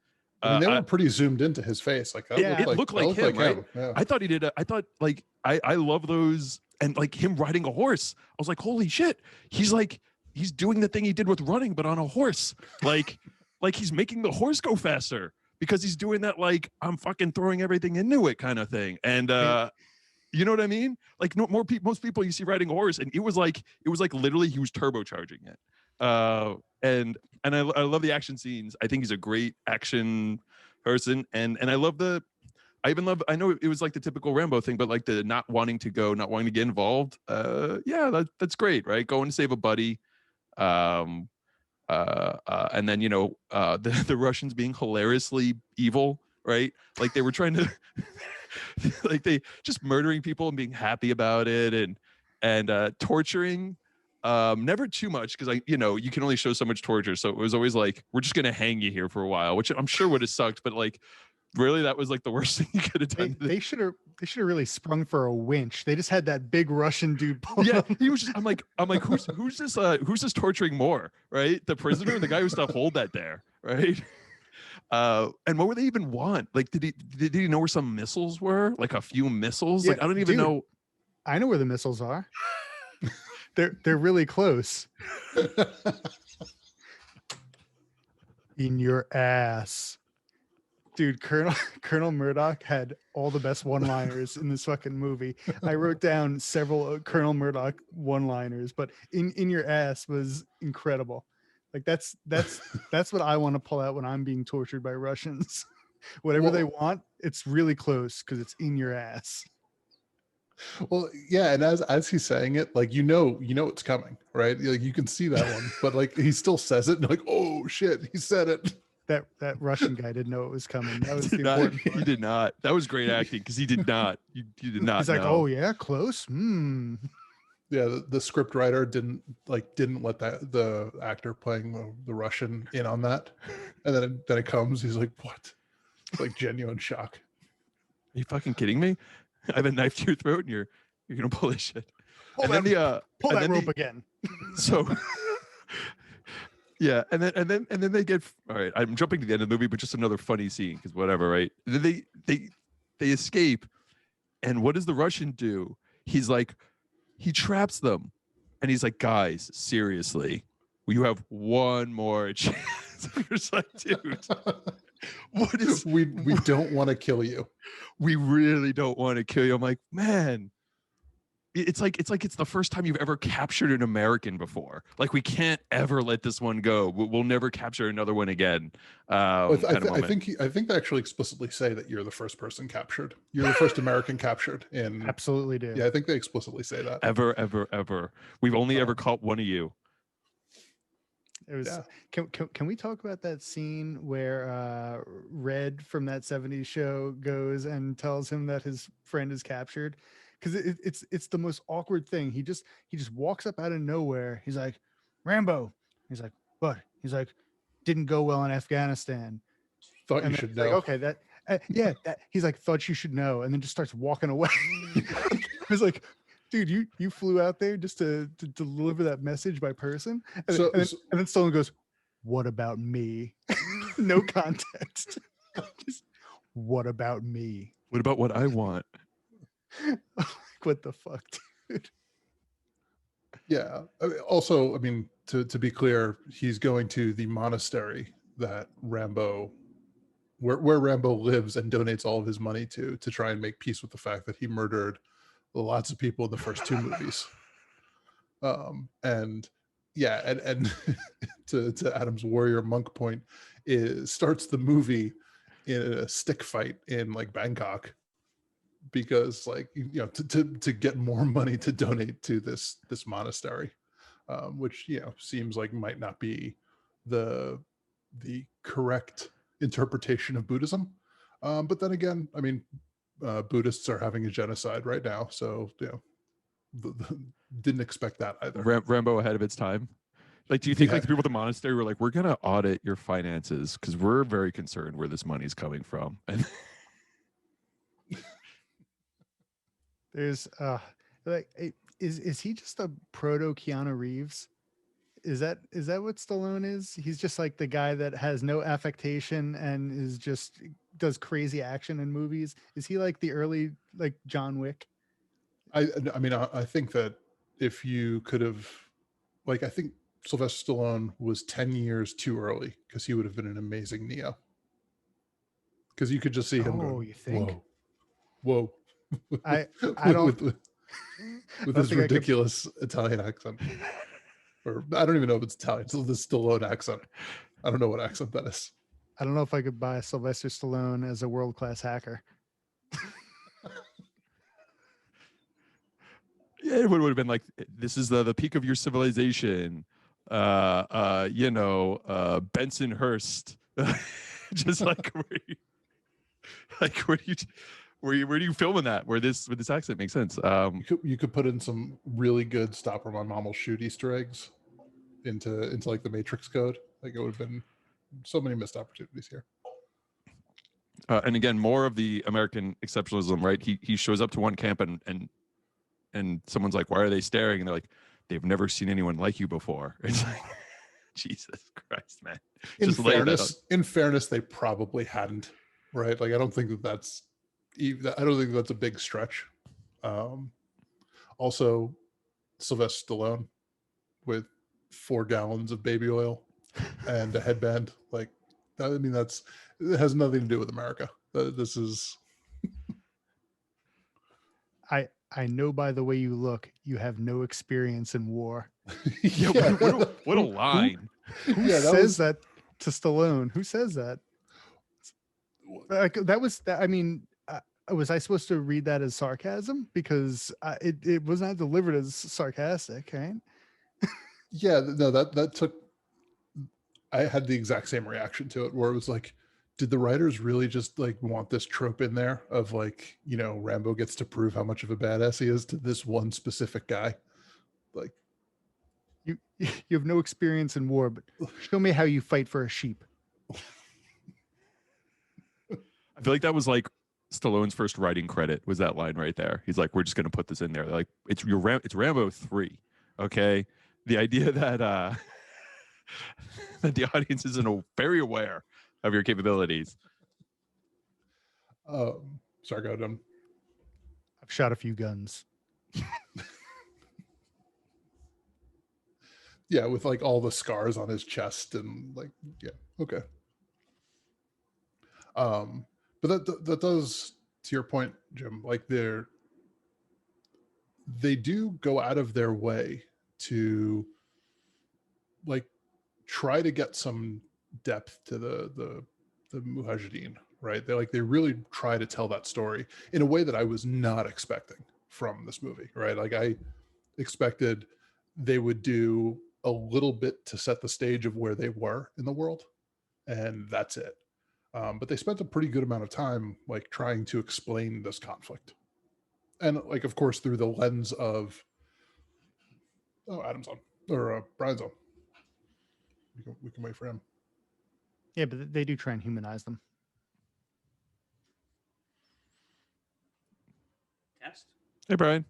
I mean, they were pretty zoomed into his face. Like that Yeah. looked it like, looked that like him, right? him. Yeah. I thought he did. I thought like I love those, and like him riding a horse. I was like, holy shit, he's doing the thing he did with running, but on a horse. Like he's making the horse go faster because he's doing that. Like I'm fucking throwing everything into it kind of thing. And you know what I mean? Like most people you see riding a horse, and it was like literally he was turbocharging it. And I love the action scenes. I think he's a great action person, and I love I know it was like the typical Rambo thing, but like the not wanting to get involved. That's great, right? Going to save a buddy. And then the Russians being hilariously evil, right? Like they were trying to like they just murdering people and being happy about it, and torturing. Never too much, because you can only show so much torture. So it was always like, we're just gonna hang you here for a while, which I'm sure would have sucked, but like really that was like the worst thing you could have done. They should have really sprung for a winch. They just had that big Russian dude pull Yeah, up. he was just, I'm like who's this torturing more, right? The prisoner, the guy who stuff hold that there, right? And what would they even want? Like, did he know where some missiles were? Like a few missiles? Like I don't even know. I know where the missiles are. They're really close. In your ass. Dude, Colonel Murdoch had all the best one-liners in this fucking movie. I wrote down several Colonel Murdoch one-liners, but in your ass was incredible. Like that's what I want to pull out when I'm being tortured by Russians. Whatever they want, it's really close because it's in your ass. Well, yeah, and as he's saying it, like you know it's coming, right? Like you can see that one, but like he still says it, and like, oh shit, he said it. That Russian guy didn't know it was coming. That was the Not, important part. he did not. That was great acting, because he did not. You did not. He's like, know. oh yeah, close. Yeah, the script writer didn't let the actor playing the Russian in on that, and then it comes. He's like, what? It's like genuine shock. Are you fucking kidding me? I have a knife to your throat, and you're gonna pull this shit. Pull and that, then pull that rope again. So yeah, and then they get, all right. I'm jumping to the end of the movie, but just another funny scene, because whatever, right? And then they escape, and what does the Russian do? He's like, he traps them, and he's like, guys, seriously, you have one more chance. You're just like, dude, what is? We don't want to kill you. We really don't want to kill you. I'm like, man. It's like it's the first time you've ever captured an American before. Like, we can't ever let this one go. We'll never capture another one again. I think they actually explicitly say that you're the first person captured. You're the first American captured. In Absolutely do. Yeah, I think they explicitly say that. Ever. We've only ever caught one of you. It was. Yeah. Can we talk about that scene where Red from that '70s show goes and tells him that his friend is captured? Because it's the most awkward thing. He just walks up out of nowhere. He's like, Rambo. He's like, what? He's like, didn't go well in Afghanistan. Thought you should know. Like, okay, that he's like, thought you should know, and then just starts walking away. I was like, dude, you flew out there just to deliver that message by person, and then someone goes, what about me? No context. Just, what about me? What about what I want? What the fuck, dude? Yeah. Also, I mean, to be clear, he's going to the monastery that Rambo, where Rambo lives, and donates all of his money to try and make peace with the fact that he murdered lots of people in the first two movies. And to Adam's warrior monk point, starts the movie in a stick fight in like Bangkok, because like, to get more money to donate to this monastery, which seems like might not be the correct interpretation of Buddhism, but then again, I mean, Buddhists are having a genocide right now, so didn't expect that either. Rambo ahead of its time. Like, do you think like the people at the monastery were like, we're gonna audit your finances because we're very concerned where this money's coming from? And there's Like, is he just a proto Keanu Reeves? Is that what Stallone is? He's just like the guy that has no affectation and is just does crazy action in movies. Is he like the early like John Wick? I mean, I think that if you could have, like, I think Sylvester Stallone was 10 years too early because he would have been an amazing Neo. Because you could just see him Oh, going, you think? whoa, I I don't with I don't his think I could. ridiculous Italian accent. Or I don't even know if it's Italian. It's the Stallone accent. I don't know what accent that is. I don't know if I could buy Sylvester Stallone as a world class hacker. Yeah, it would have been like, this is the peak of your civilization. Bensonhurst. Just like where do you film in that? Where this with this accent makes sense. You could put in some really good stop or my mom will shoot Easter eggs into like the Matrix code. Like it would have been so many missed opportunities here. And again, more of the American exceptionalism, right? He shows up to one camp and someone's like, why are they staring? And they're like, they've never seen anyone like you before. It's like, Jesus Christ, man. In fairness, they probably hadn't, right? Like, I don't think that's a big stretch. Also, Sylvester Stallone with 4 gallons of baby oil and a headband. Like, I mean, it has nothing to do with America. This is. I know by the way you look, you have no experience in war. Yeah, what a line. Who says that to Stallone? Who says that? Like I mean, was I supposed to read that as sarcasm? Because it was not delivered as sarcastic, right? Yeah, no, that took. I had the exact same reaction to it, where it was like, did the writers really just like want this trope in there of like, Rambo gets to prove how much of a badass he is to this one specific guy? Like, you have no experience in war, but show me how you fight for a sheep. I feel like that was like Stallone's first writing credit was that line right there. He's like, we're just going to put this in there. They're like, it's Rambo 3. Okay. The idea that, that the audience isn't very aware of your capabilities. Sorry, go ahead. I've shot a few guns. Yeah, with like all the scars on his chest and like, yeah, okay. But that does, to your point, Jim, like they do go out of their way to like try to get some depth to the Mujahideen, right? They really try to tell that story in a way that I was not expecting from this movie, right? Like I expected they would do a little bit to set the stage of where they were in the world, and that's it. But they spent a pretty good amount of time like trying to explain this conflict, and like of course through the lens of Adam's on or Brian's on. We can wait for him. Yeah, but they do try and humanize them. Test. Hey, Brian.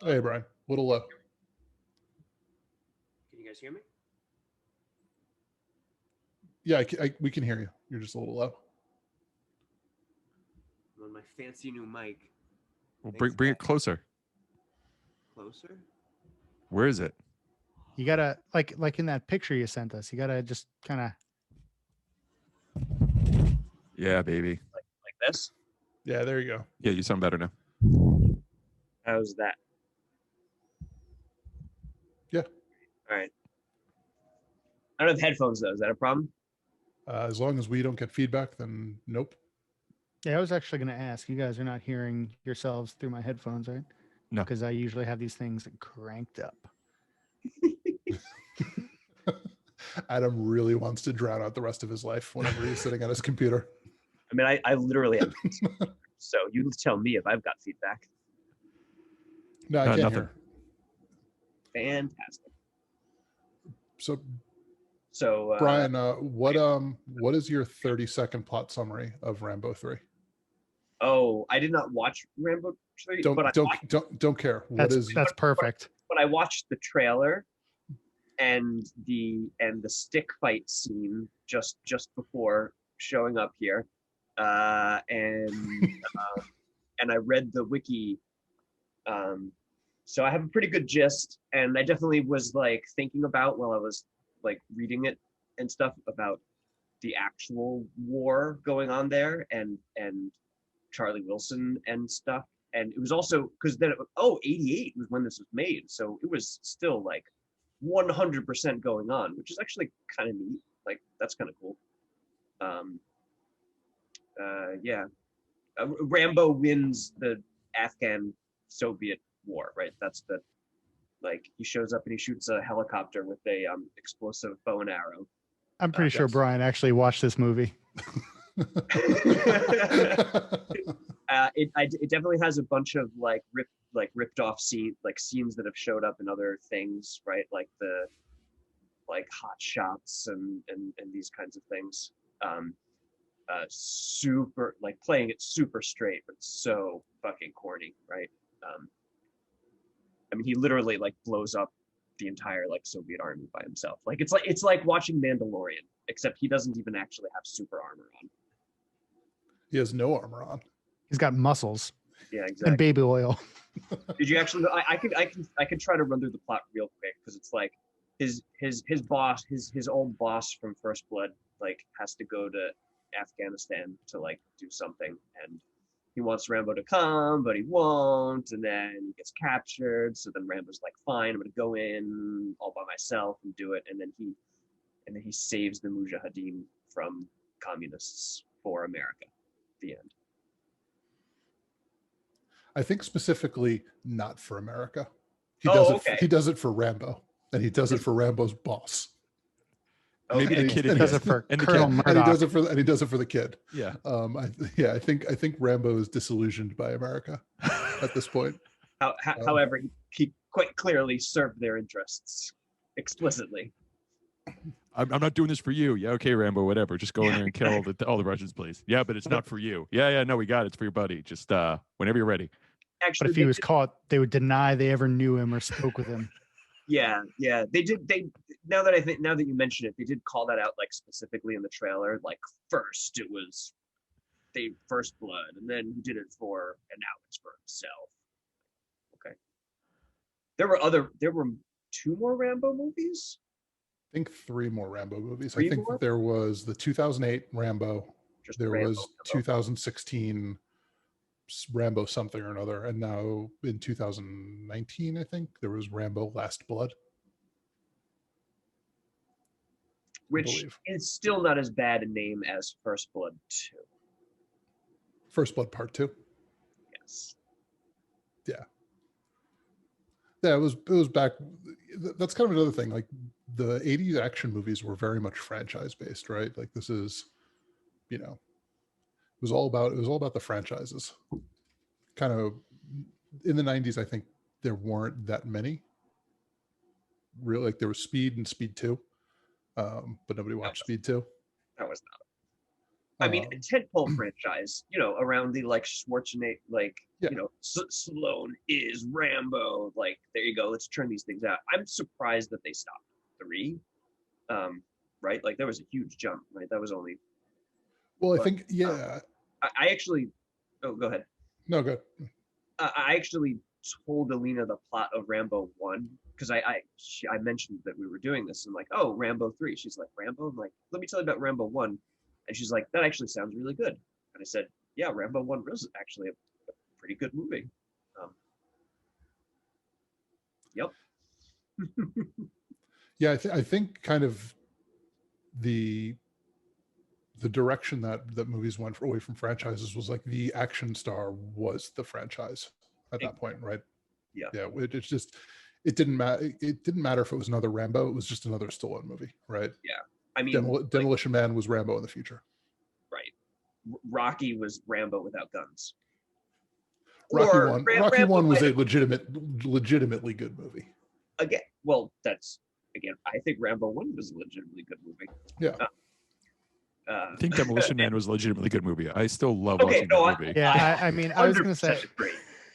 Hey, Brian. Little low. Can you guys hear me? Yeah, we can hear you. You're just a little low. I'm on my fancy new mic. Well, bring it closer. Closer? Where is it? You gotta like in that picture you sent us. You gotta just kind of. Yeah, baby. Like this? Yeah, there you go. Yeah, you sound better now. How's that? Yeah. All right. I don't have headphones though. Is that a problem? As long as we don't get feedback, then nope. Yeah, I was actually going to ask. You guys are not hearing yourselves through my headphones, right? No. Because I usually have these things cranked up. Adam really wants to drown out the rest of his life whenever he's sitting at his computer. I mean, I literally have. So you tell me if I've got feedback. No, I can't nothing. hear. Fantastic. So Brian, what is your 30-second plot summary of Rambo 3? Oh, I did not watch Rambo 3, but Don't care. That's perfect. But I watched the trailer and the stick fight scene just before showing up here, and I read the wiki, so I have a pretty good gist, and I definitely was like thinking about while I was like reading it and stuff about the actual war going on there and Charlie Wilson and stuff. And it was also because then 88 was when this was made, so it was still like 100% going on, which is actually kind of neat. Like that's kind of cool. Yeah, Rambo wins the Afghan Soviet war, right? That's the, like, he shows up and he shoots a helicopter with a explosive bow and arrow. I'm pretty sure yes. Brian actually watched this movie. It definitely has a bunch of like ripped off scenes that have showed up in other things, right? Like the hot shots and these kinds of things. Super, like, playing it super straight, but so fucking corny, right? I mean, he literally like blows up the entire like Soviet army by himself. Like it's like watching Mandalorian, except he doesn't even actually have super armor on. He has no armor on. He's got muscles. Yeah, exactly. And baby oil. Did you actually? I could try to run through the plot real quick, because it's like his boss, his old boss from First Blood, like has to go to Afghanistan to like do something, and he wants Rambo to come, but he won't, and then he gets captured. So then Rambo's like, "Fine, I'm gonna go in all by myself and do it," and then he saves the Mujahideen from communists for America. The end. I think specifically not for America. He does it for Rambo, and he does it for Rambo's boss. Maybe the kid does it for and the Colonel kid. Murdoch. And he does it for the kid. Yeah. I think Rambo is disillusioned by America at this point. However, he quite clearly served their interests explicitly. I'm not doing this for you. Yeah, okay, Rambo, whatever. Just go in there and kill all the Russians, please. Yeah, but it's not for you. Yeah, no, we got it. It's for your buddy. Just whenever you're ready. Actually, But if he was caught, they would deny they ever knew him or spoke with him. Yeah, they did. Now that you mention it, they did call that out like specifically in the trailer. Like first it was First Blood, and then he did it for, and now it's for himself. Okay. There were 2 more Rambo movies. I think 3 more Rambo movies. Three I think more? there was the 2008 Rambo. Just There Rambo, was Rambo. 2016 Rambo something or another, and now in 2019, I think there was Rambo Last Blood, Which is still not as bad a name as First Blood 2. First Blood Part 2. Yes. Yeah, it was back. That's kind of another thing. Like the 80s action movies were very much franchise based, right? Like this is, it was all about the franchises. Kind of in the 90s, I think there weren't that many. Really, like there was Speed and Speed 2, but nobody watched Speed 2. That was not. I mean, a tentpole franchise, around the like Schwarzenegger, like, Stallone is Rambo. Like, there you go. Let's turn these things out. I'm surprised that they stopped 3. Right? Like, there was a huge jump, right? That was only. Well, I think, yeah. I actually. Oh, go ahead. No, good. I actually told Alina the plot of Rambo 1, because I mentioned that we were doing this, and like, oh, Rambo 3. She's like, Rambo? I'm like, let me tell you about Rambo 1. And she's like, that actually sounds really good. And I said, yeah, Rambo 1 was actually a pretty good movie. Yep. Yeah, I think kind of the direction that movies went away from franchises was like the action star was the franchise at that point, right? Yeah. It didn't matter. It didn't matter if it was another Rambo. It was just another Stallone movie, right? Yeah. I mean, Demolition Man was Rambo in the future. Right. Rocky was Rambo without guns. Rocky 1 was a legitimately good movie. I think Rambo 1 was a legitimately good movie. Yeah. I think Demolition Man was a legitimately good movie. I still love Okay, watching no, that movie. Yeah, I mean, I was gonna 100% say agree.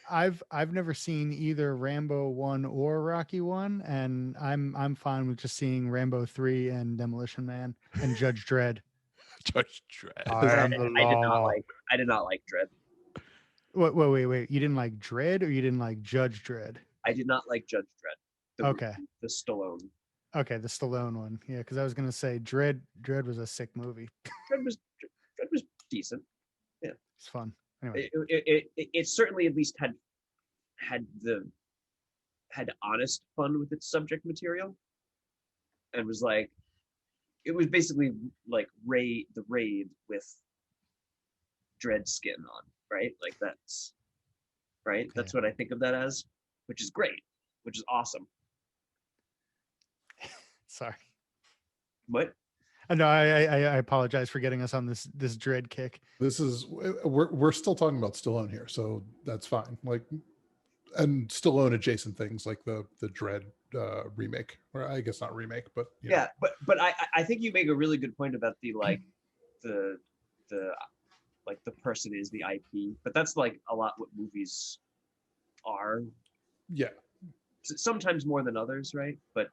I've never seen either Rambo 1 or Rocky 1, and I'm fine with just seeing Rambo 3 and Demolition Man and Judge Dredd. Judge Dredd. I am the law. I did not like Dread. Wait. You didn't like Dredd or you didn't like Judge Dredd? I did not like Judge Dredd. Okay. The Stallone. Okay, the Stallone one. Yeah, because I was gonna say Dredd was a sick movie. Dread was decent. It's fun. Anyway. It certainly at least had honest fun with its subject material, and was like, it was basically like the Raid with Dread skin on, right? Like that's right. Okay. That's what I think of that as, which is great, which is awesome. Sorry. What? No, I apologize for getting us on this Dredd kick. This is we're still talking about Stallone here, so that's fine. Like, and Stallone adjacent things like the Dread remake, or I guess not remake, but you know. Yeah, but I think you make a really good point about the like the like the person is the IP, but that's like a lot what movies are. Yeah. Sometimes more than others, right? But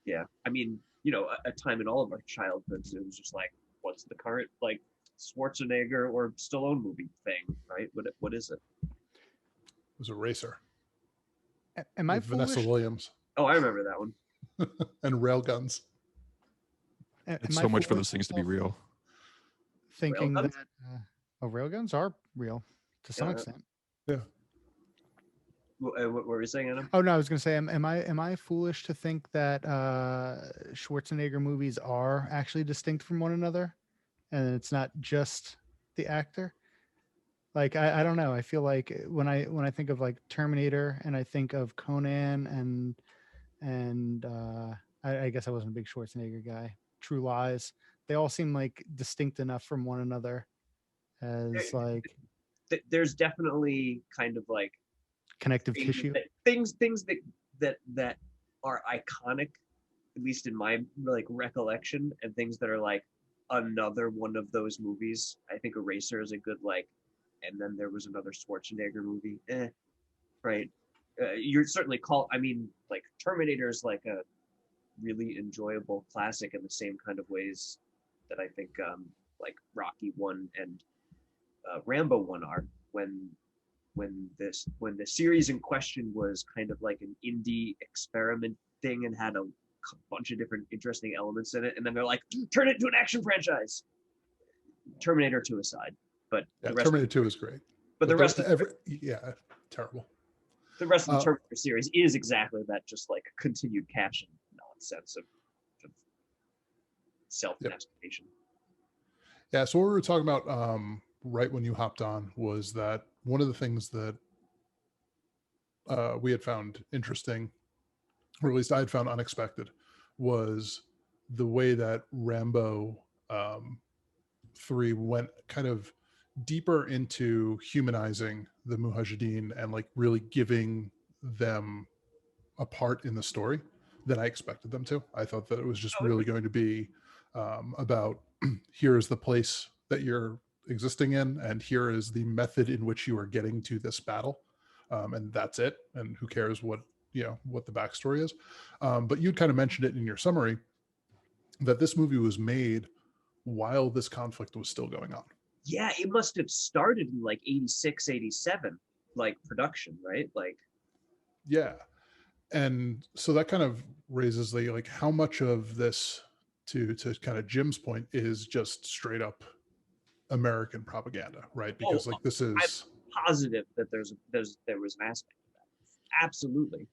yeah, I mean, you know, a time in all of our childhoods, it was just like, what's the current like Schwarzenegger or Stallone movie thing, right? What is it? It was a racer. Am I With Vanessa foolish? Williams Oh, I remember that one. and railguns. It's so much for those things to be real. Thinking Railguns? that railguns are real to some Yeah. extent. Yeah. What were you saying, Adam? Oh no, I was gonna say, am I foolish to think that Schwarzenegger movies are actually distinct from one another, and it's not just the actor? Like I don't know. I feel like when I think of like Terminator and I think of Conan and I guess I wasn't a big Schwarzenegger guy. True Lies. They all seem like distinct enough from one another as like There's definitely kind of like connective tissue. things that are iconic, at least in my like recollection, and things that are like another one of those movies. I think Eraser is a good like, and then there was another Schwarzenegger movie. Right. You're certainly I mean, like Terminator is like a really enjoyable classic in the same kind of ways that I think like Rocky 1 and Rambo 1 are, when the series in question was kind of like an indie experiment thing and had a bunch of different interesting elements in it, and then they're like, turn it into an action franchise. Terminator 2 aside, but Yeah, the rest Terminator 2 is great. but the rest of terrible. the rest of the Terminator series is exactly that, just like continued cash and nonsense of self-masturbation. Yeah, so what we were talking about right when you hopped on was that one of the things that we had found interesting, or at least I had found unexpected, was the way that Rambo 3 went kind of deeper into humanizing the Mujahideen and like really giving them a part in the story than I expected them to. I thought that it was just really going to be about here is the place that you're existing in, and here is the method in which you are getting to this battle, and that's it. And who cares what the backstory is? But you'd kind of mentioned it in your summary that this movie was made while this conflict was still going on. Yeah, it must have started in like 86, 87, like production, right? Like, yeah. And so that kind of raises the like how much of this, to kind of Jim's point, is just straight up American propaganda, right? Because like this is, I'm positive that there was an aspect of that. Absolutely.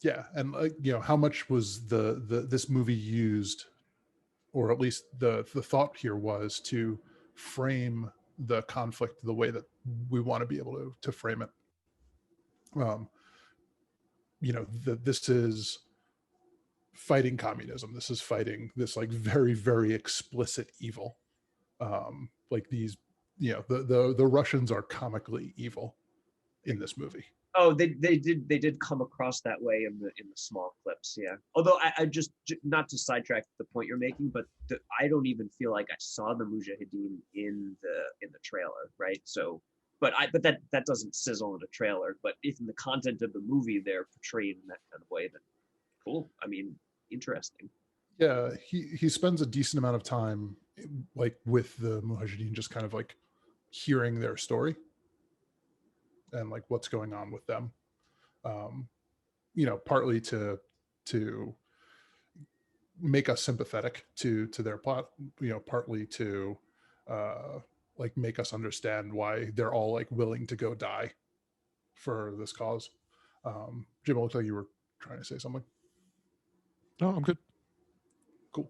Yeah, and like how much was this movie used, or at least the thought here was to frame the conflict the way that we want to be able to frame it. This is fighting communism. This is fighting this like very, very explicit evil. Like these, the Russians are comically evil in this movie. Oh, they did come across that way in the small clips, yeah. Although I just not to sidetrack the point you're making, but I don't even feel like I saw the Mujahideen in the trailer, right? So, but that doesn't sizzle in a trailer. But if in the content of the movie they're portrayed in that kind of way, then cool. I mean, interesting. Yeah, he spends a decent amount of time like with the Mujahideen, just kind of like hearing their story and like what's going on with them. Partly to make us sympathetic to their plot, partly to like make us understand why they're all like willing to go die for this cause. Jim, it looks like you were trying to say something. No, I'm good. Cool.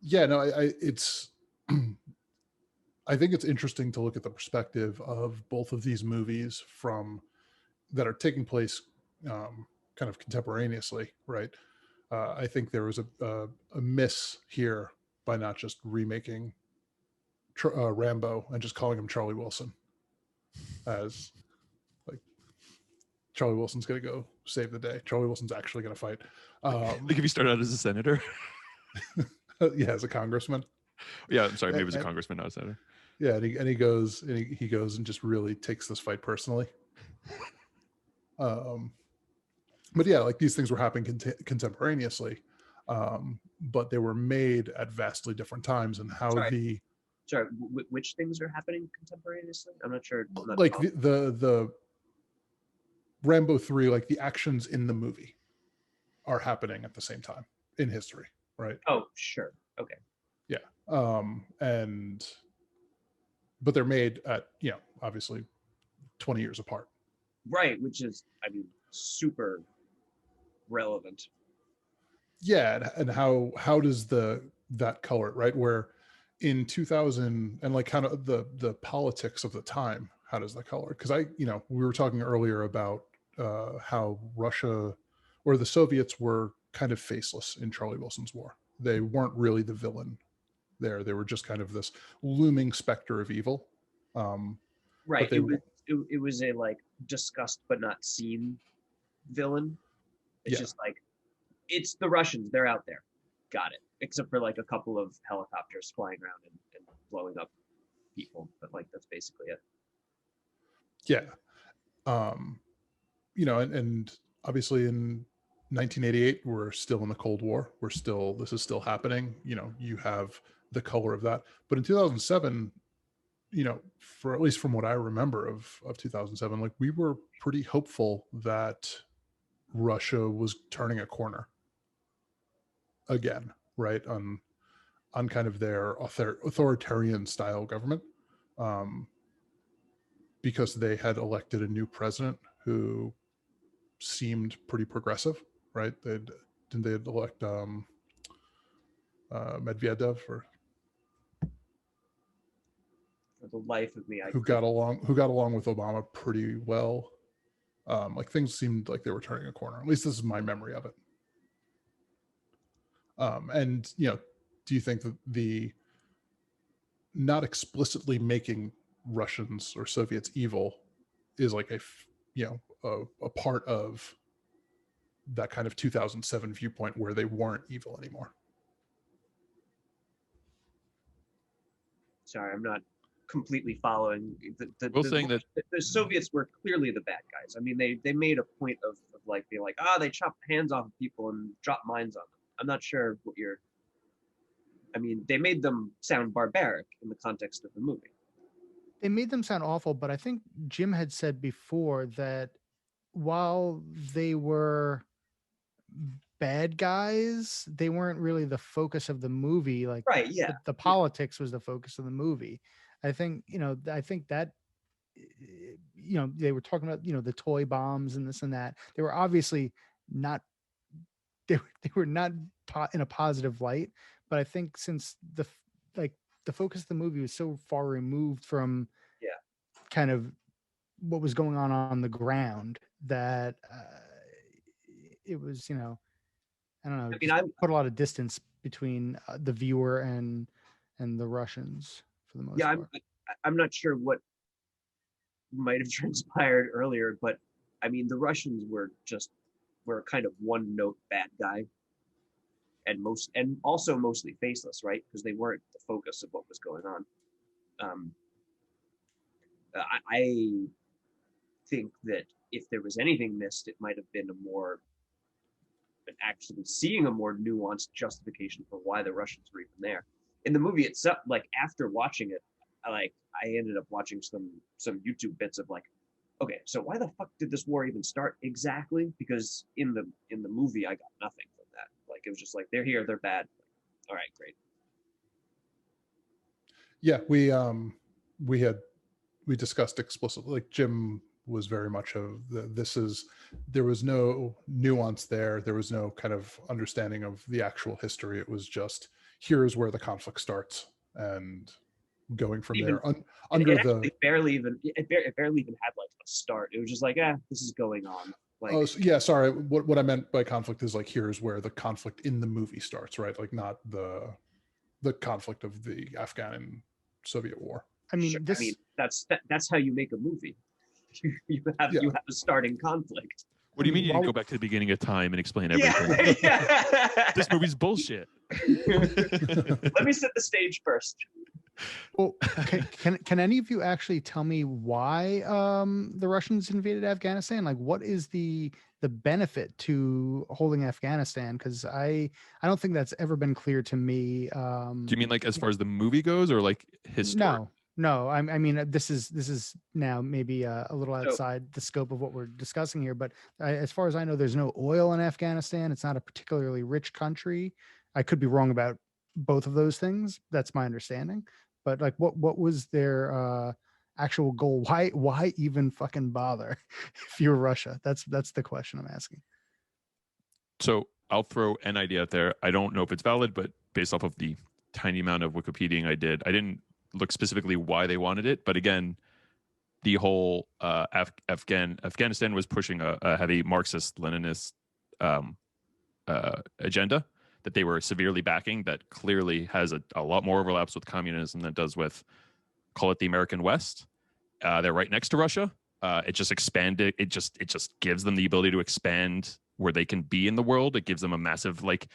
Yeah, no, it's I think it's interesting to look at the perspective of both of these movies that are taking place kind of contemporaneously, right? I think there was a miss here by not just remaking Rambo and just calling him Charlie Wilson, as like Charlie Wilson's going to go save the day. Charlie Wilson's actually going to fight. Like if you start out as a senator. Yeah, as a congressman. Yeah, I'm sorry, maybe it was a congressman, not a senator. Yeah, and he goes and just really takes this fight personally. But yeah, like these things were happening contemporaneously, but they were made at vastly different times, and how Sorry, which things are happening contemporaneously? I'm not sure. Like the Rambo 3, like the actions in the movie are happening at the same time in history, right? Oh, sure. Okay. Yeah. But they're made at, obviously 20 years apart. Right, which is, I mean, super relevant. Yeah, and how does that color, right? Where in 2000 and like kind of the politics of the time, how does that color? Because we were talking earlier about how Russia or the Soviets were kind of faceless in Charlie Wilson's war. They weren't really the villain there. They were just kind of this looming specter of evil. Right. It was a like discussed but not seen villain. It's just like, it's the Russians. They're out there. Got it. Except for like a couple of helicopters flying around and blowing up people. But like, that's basically it. Yeah. And obviously in 1988, we're still in the Cold War. This is still happening. You have the color of that. But in 2007, for at least from what I remember of 2007, like we were pretty hopeful that Russia was turning a corner again, right? On kind of their authoritarian style government, because they had elected a new president who seemed pretty progressive, right? Didn't they elect Medvedev, or For the life of me, who got along with Obama pretty well. Like things seemed like they were turning a corner. At least this is my memory of it. And do you think that the not explicitly making Russians or Soviets evil is like a part of that kind of 2007 viewpoint where they weren't evil anymore? Sorry, I'm not completely following. The Soviets were clearly the bad guys. I mean, they made a point of like being like, they chopped hands off of people and dropped mines on them. I'm not sure what you're. I mean, they made them sound barbaric in the context of the movie. They made them sound awful, but I think Jim had said before that while they were bad guys, they weren't really the focus of the movie. Like, right, yeah, the politics was the focus of the movie. I think that they were talking about the toy bombs and this and that. They were obviously not. They were not in a positive light, but I think since the focus of the movie was so far removed from kind of what was going on the ground, that it was, I don't know, I put a lot of distance between the viewer and the Russians for the most part. I'm not sure what might have transpired earlier, but I mean, the Russians were kind of one note bad guy, and also mostly faceless, right? Because they weren't the focus of what was going on. I think that if there was anything missed, it might have been actually seeing a more nuanced justification for why the Russians were even there. In the movie itself, like after watching it, I ended up watching some YouTube bits of like, okay, so why the fuck did this war even start exactly? Because in the movie, I got nothing from that. Like it was just like, they're here, they're bad. All right, great. Yeah, we discussed explicitly, like Jim was very much of there was no nuance there. There was no kind of understanding of the actual history. It was just, here's where the conflict starts and going from there. It barely even had like a start. It was just like, this is going on. Like, oh yeah, sorry. What I meant by conflict is like, here's where the conflict in the movie starts, right? Like not the conflict of the Afghan and Soviet War. I mean, sure. That's how you make a movie. You have a starting conflict. What do you mean you didn't go back to the beginning of time and explain everything? Yeah. This movie's bullshit. Let me set the stage first. Well, can any of you actually tell me why the Russians invaded Afghanistan? Like, what is the benefit to holding Afghanistan? Because I don't think that's ever been clear to me. Do you mean like as far as the movie goes, or like history? No. I mean, this is now maybe a little outside the scope of what we're discussing here. But as far as I know, there's no oil in Afghanistan. It's not a particularly rich country. I could be wrong about both of those things. That's my understanding. But like, what was their actual goal? Why even fucking bother if you're Russia? That's the question I'm asking. So I'll throw an idea out there. I don't know if it's valid, but based off of the tiny amount of Wikipediaing I did, I didn't look specifically why they wanted it. But again, the whole Afghanistan was pushing a heavy Marxist-Leninist agenda that they were severely backing, that clearly has a lot more overlaps with communism than it does with, call it, the American West. They're right next to Russia. It just expanded. It just gives them the ability to expand where they can be in the world. It gives them a massive, like,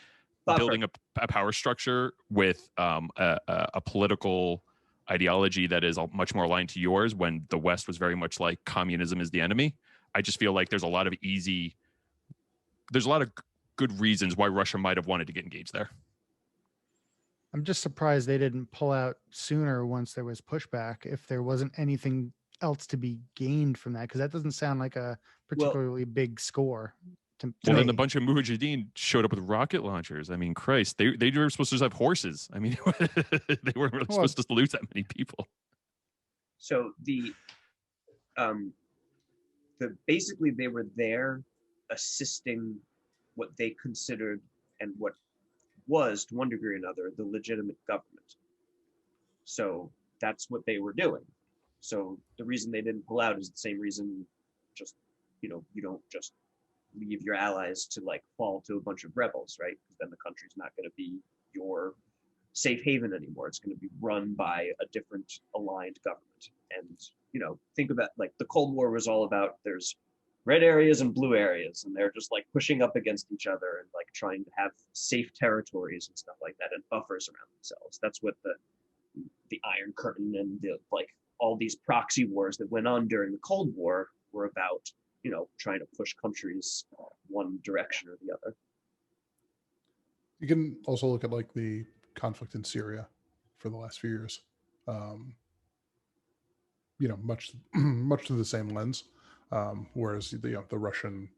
building a power structure with a political ideology that is much more aligned to yours, when the West was very much like communism is the enemy. I just feel like there's a lot of good reasons why Russia might have wanted to get engaged there. I'm just surprised they didn't pull out sooner once there was pushback, if there wasn't anything else to be gained from that, because that doesn't sound like a particularly big score. Then a bunch of mujahideen showed up with rocket launchers. I mean, Christ, they were supposed to just have horses. I mean, they weren't really supposed to lose that many people. So basically they were there assisting what they considered, and what was, to one degree or another, the legitimate government. So that's what they were doing. So the reason they didn't pull out is the same reason, just, you don't just leave your allies to like fall to a bunch of rebels, right? Because then the country's not going to be your safe haven anymore. It's going to be run by a different aligned government. And, think about, like, the Cold War was all about, there's red areas and blue areas, and they're just like pushing up against each other and like trying to have safe territories and stuff like that, and buffers around themselves. That's what the Iron Curtain and all these proxy wars that went on during the Cold War were about, trying to push countries one direction or the other. You can also look at like the conflict in Syria for the last few years. Much through the same lens. Whereas the Russian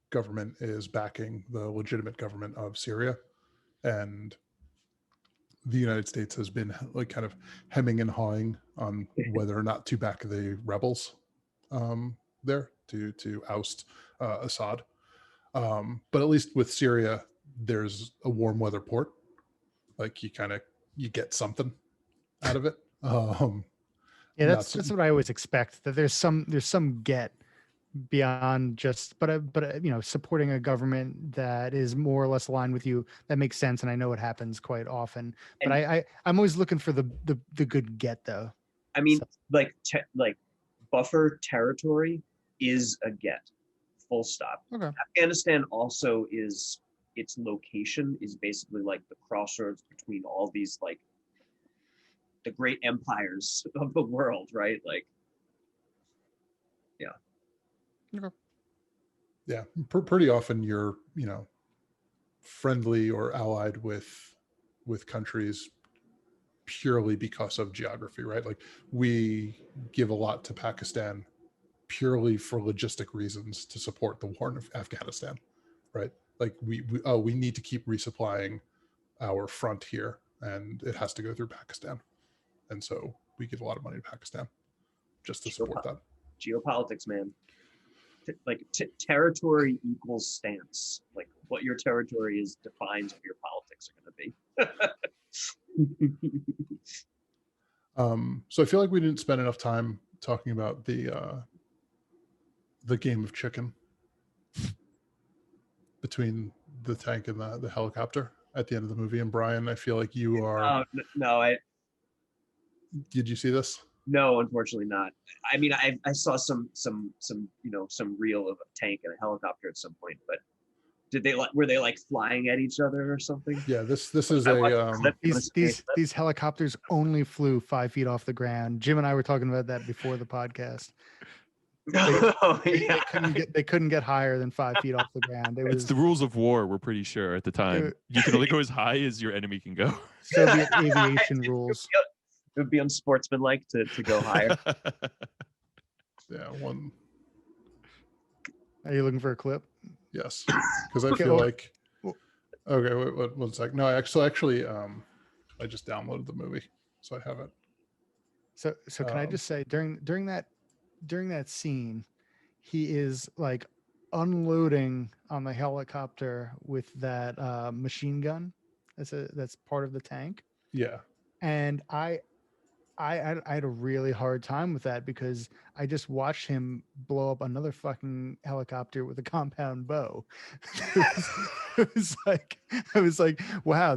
government is backing the legitimate government of Syria, and the United States has been like kind of hemming and hawing on whether or not to back the rebels there to oust Assad. But at least with Syria, there's a warm weather port. Like you get something out of it. Yeah, that's what I always expect. That there's some get beyond just, but supporting a government that is more or less aligned with you. That makes sense, and I know it happens quite often. But I'm always looking for the good get, though. I mean, buffer territory is a get. Full stop. Okay. Afghanistan also is, its location is basically like the crossroads between all these like the great empires of the world, right? Like, Yeah, pretty often you're, friendly or allied with countries purely because of geography, right? Like we give a lot to Pakistan purely for logistic reasons to support the war in Afghanistan, right? Like we need to keep resupplying our front here, and it has to go through Pakistan, and so we give a lot of money to Pakistan just to support that. Geopolitics, man. Territory equals stance. Like what your territory is defines what your politics are going to be. So I feel like we didn't spend enough time talking about the game of chicken between the tank and the helicopter at the end of the movie. And Brian, I feel like you are. No, Did you see this? No, unfortunately not. I mean, I saw some reel of a tank and a helicopter at some point, but were they like flying at each other or something? Yeah, this is a these helicopters only flew 5 feet off the ground. Jim and I were talking about that before the podcast. They couldn't get higher than 5 feet off the ground. It's the rules of war. We're pretty sure at the time you can only go as high as your enemy can go. Soviet aviation rules. It would be unsportsmanlike to go higher. Yeah, one. Are you looking for a clip? Yes, because I feel like. Okay, wait, 1 sec. No, actually, I just downloaded the movie, so I have it. So can I just say during that scene, he is like unloading on the helicopter with that machine gun. That's part of the tank. Yeah, and I had a really hard time with that because I just watched him blow up another fucking helicopter with a compound bow. It was like, wow,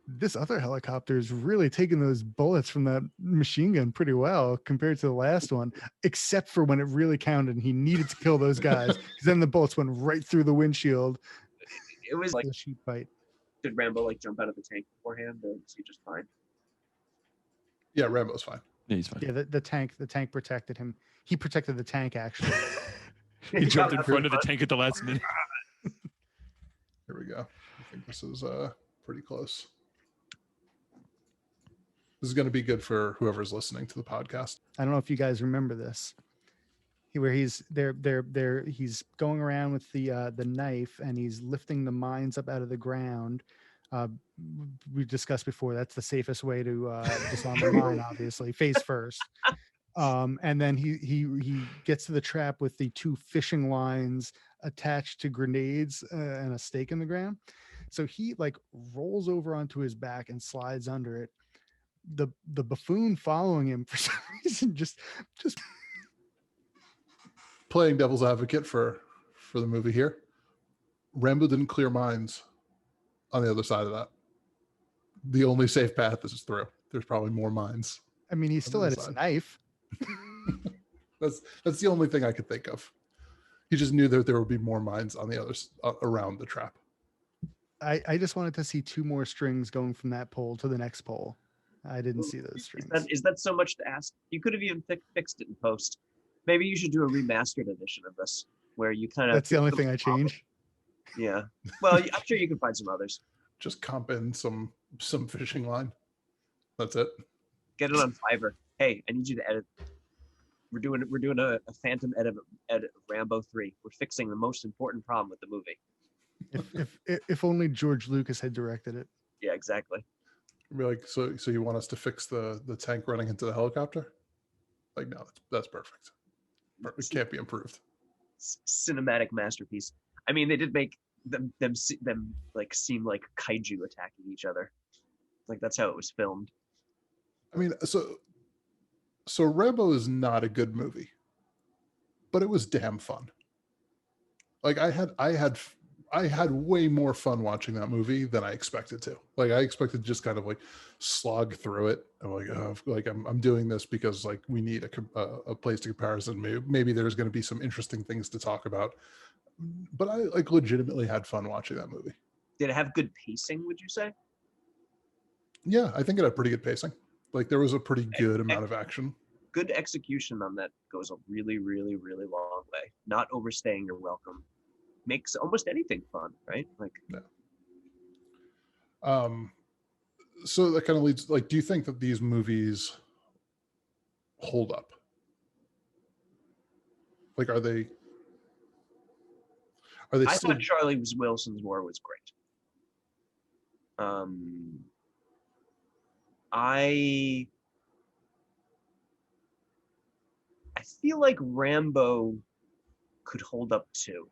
this other helicopter is really taking those bullets from that machine gun pretty well compared to the last one, except for when it really counted and he needed to kill those guys because then the bullets went right through the windshield. It was like a sheep bite. Did Rambo like jump out of the tank beforehand, or was he just fine? Yeah, Rambo's fine. Yeah, he's fine. Yeah, the tank protected him. He protected the tank actually. He jumped in front of the tank at the last minute. Here we go. I think this is pretty close. This is going to be good for whoever's listening to the podcast. I don't know if you guys remember this. He's going around with the knife and he's lifting the mines up out of the ground. We discussed before that's the safest way to disarm a mine, obviously, face first. And then he gets to the trap with the 2 fishing lines attached to grenades and a stake in the ground. So he like rolls over onto his back and slides under it. The buffoon following him for some reason just playing devil's advocate for the movie here. Rambo didn't clear mines on the other side of that. The only safe path is through. There's probably more mines. I mean, he still had his knife. That's the only thing I could think of. He just knew that there would be more mines on the others around the trap. I just wanted to see 2 more strings going from that pole to the next pole. I didn't see those strings. Is that so much to ask? You could have even fixed it in post. Maybe you should do a remastered edition of this where you kind of. That's the only thing I change. Yeah. Well, I'm sure you can find some others. Just comp in some fishing line. That's it. Get it on Fiverr. Hey, I need you to edit. We're doing a phantom edit of Rambo 3. We're fixing the most important problem with the movie. If only George Lucas had directed it. Yeah, exactly. We're like, so you want us to fix the tank running into the helicopter? Like, no, that's perfect. It can't be improved. Cinematic masterpiece. I mean, they did make them like seem like kaiju attacking each other. Like that's how it was filmed. I mean, so Rambo is not a good movie, but it was damn fun. Like I had I had way more fun watching that movie than I expected to. Like I expected to just kind of like slog through it. I'm like, oh, like I'm doing this because like we need a place to comparison. Maybe there's going to be some interesting things to talk about. But I like legitimately had fun watching that movie. Did it have good pacing, would you say? Yeah, I think it had pretty good pacing. Like there was a pretty good amount of Ex- action. Good execution on that goes a really, really, really long way. Not overstaying your welcome makes almost anything fun, right? Like, Yeah. So that kind of leads, like, do you think that these movies hold up? Like, are they I still? thought Charlie Wilson's War was great. I feel like Rambo could hold up too,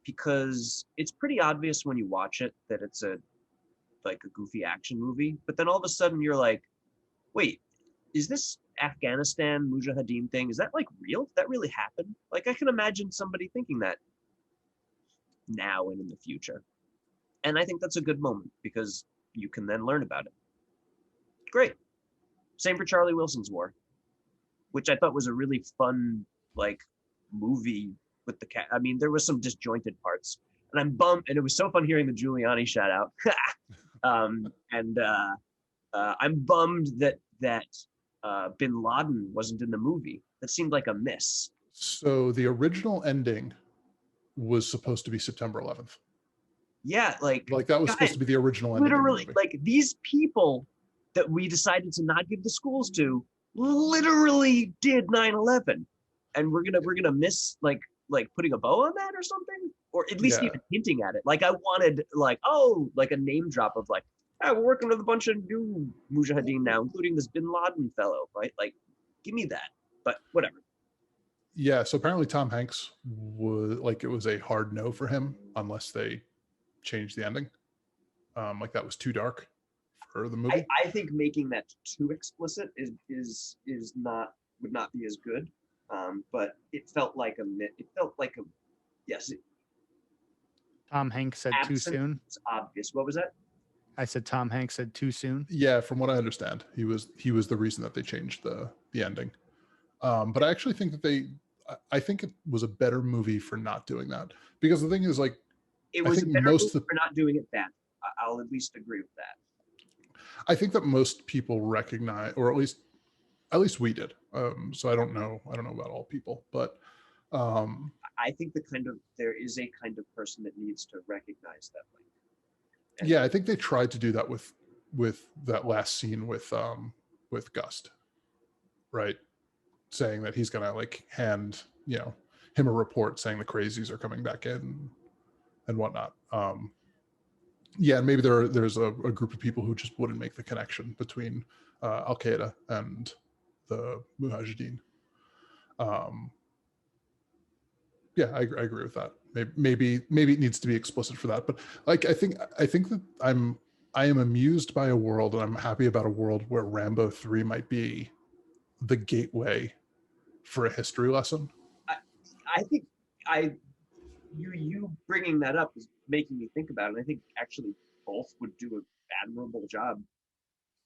because it's pretty obvious when you watch it that it's a goofy action movie, but then all of a sudden you're like, wait, is this Afghanistan Mujahideen thing, is that like real? Did that really happen? Like I can imagine somebody thinking that now and in the future. And I think that's a good moment because you can then learn about it. Great. Same for Charlie Wilson's War, which I thought was a really fun like movie with the cat. I mean, there was some disjointed parts, and I'm bummed. And it was so fun hearing the Giuliani shout out. I'm bummed that Bin Laden wasn't in the movie. That seemed like a miss. So the original ending was supposed to be September 11th. Yeah, like that was supposed to be the original ending. Literally, like these people that we decided to not give the schools to literally did 9/11, and we're gonna miss like putting a bow on that or something, or at least even hinting at it. Like I wanted like a name drop of like, oh, we're working with a bunch of new Mujahideen now, including this Bin Laden fellow, right? Like, give me that. But whatever. Yeah, so apparently Tom Hanks was like, it was a hard no for him unless they changed the ending. Like that was too dark for the movie. I think making that too explicit is not would not be as good. But it felt like a yes. Tom Hanks said too soon. It's obvious. What was that? I said Tom Hanks said too soon. Yeah, from what I understand, he was the reason that they changed the ending. But I actually think that I think it was a better movie for not doing that, because the thing is, like, it was a better movie for not doing it bad. I'll at least agree with that. I think that most people recognize, or at least we did. So I don't know about all people, but I think there is a kind of person that needs to recognize that link. And yeah, I think they tried to do that with that last scene with Gust, right? Saying that he's gonna like hand him a report saying the crazies are coming back in and whatnot. Yeah, and maybe there's a group of people who just wouldn't make the connection between Al Qaeda and the Mujahideen. Yeah, I agree with that. Maybe it needs to be explicit for that, but like I think that I am amused by a world, and I'm happy about a world where Rambo 3 might be the gateway for a history lesson. I think you bringing that up is making me think about it. And I think actually both would do an admirable job,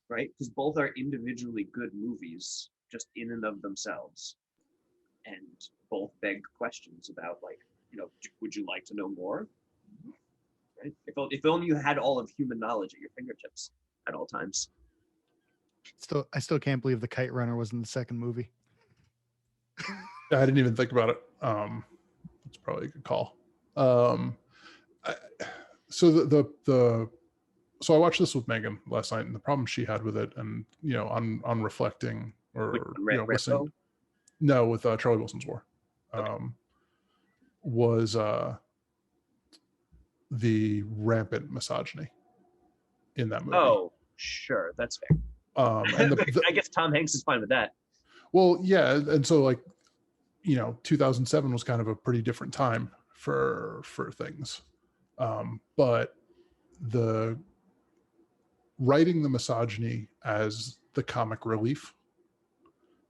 right? Because both are individually good movies, just in and of themselves, and both beg questions about like, would you like to know more? Right? If only you had all of human knowledge at your fingertips at all times. I still can't believe the Kite Runner was in the second movie. I didn't even think about it. It's probably a good call. So I watched this with Megan last night, and the problem she had with it, and on reflecting or listening, no, with Charlie Wilson's War, was the rampant misogyny in that movie. Oh, sure, that's fair. And I guess Tom Hanks is fine with that. Well, yeah, and so like 2007 was kind of a pretty different time for things, but the writing the misogyny as the comic relief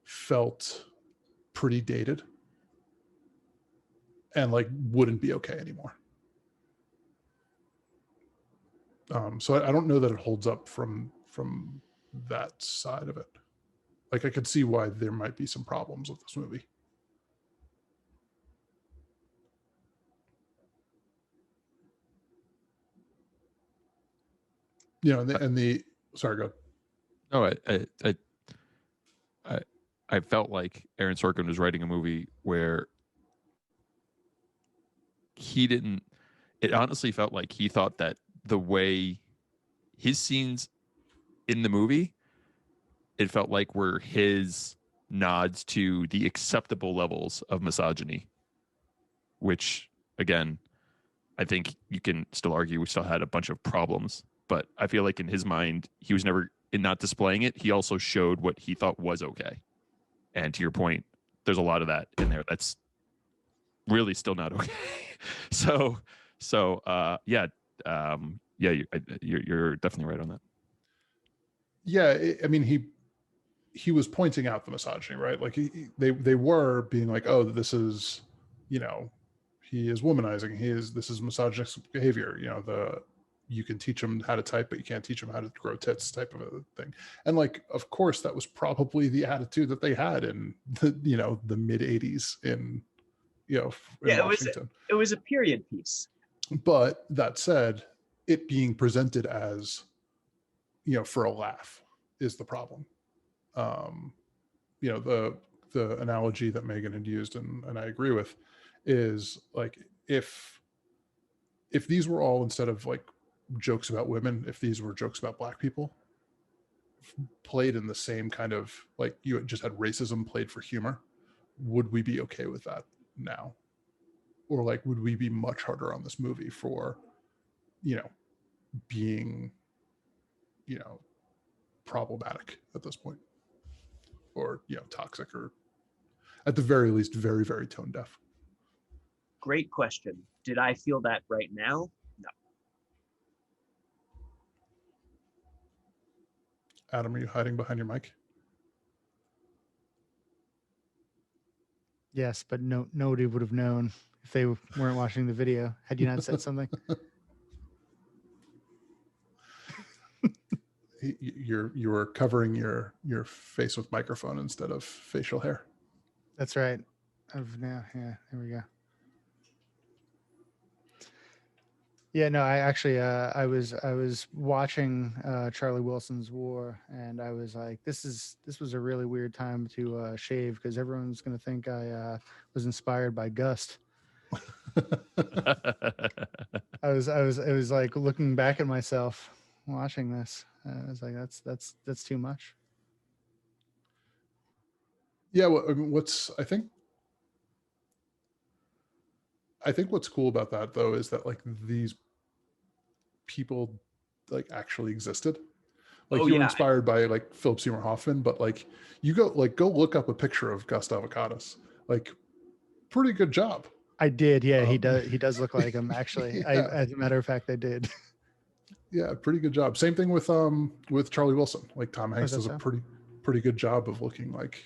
felt pretty dated and like wouldn't be okay anymore. So I don't know that it holds up from that side of it. Like I could see why there might be some problems with this movie. You know, and the sorry, go ahead. No, I felt like Aaron Sorkin was writing a movie where he didn't. It honestly felt like he thought that the way his scenes in the movie, it felt like were his nods to the acceptable levels of misogyny, which again, I think you can still argue we still had a bunch of problems, but I feel like in his mind, he was never in not displaying it. He also showed what he thought was okay. And to your point, there's a lot of that in there that's really still not okay. so yeah, you're definitely right on that. Yeah, I mean he was pointing out the misogyny, right? Like they were being like, oh, this is, you know, he is womanizing. This is misogynistic behavior. You know, you can teach him how to type, but you can't teach him how to grow tits type of a thing. And like, of course, that was probably the attitude that they had in the, you know, the mid '80s in, you know, in Washington. It was a period piece. But that said, it being presented as, you know, for a laugh is the problem. You know, the analogy that Megan had used, and I agree with, is like if these were all, instead of like jokes about women, if these were jokes about black people played in the same kind of, like you just had racism played for humor, would we be okay with that now? Or like would we be much harder on this movie for, you know, being, you know, problematic at this point, or, you know, toxic, or at the very least very, very tone deaf? Great question. Did I feel that right now? No. Adam, are you hiding behind your mic? Yes, but nobody would have known if they weren't watching the video. Had you not said something? You're covering your face with microphone instead of facial hair. That's right. Yeah, there we go. Yeah, no, I actually, I was watching Charlie Wilson's War, and I was like, this was a really weird time to shave, because everyone's gonna think I was inspired by Gust. It was like looking back at myself watching this. I was like, that's too much. Yeah, well, I mean, I think what's cool about that though is that like these people like actually existed. Like you were inspired by like Philip Seymour Hoffman, but like you go look up a picture of Gus Avocados. Like, pretty good job. I did, yeah. He does look like him, actually. Yeah. As a matter of fact, I did. Yeah, pretty good job. Same thing with Charlie Wilson. Like Tom Hanks does a pretty good job of looking like,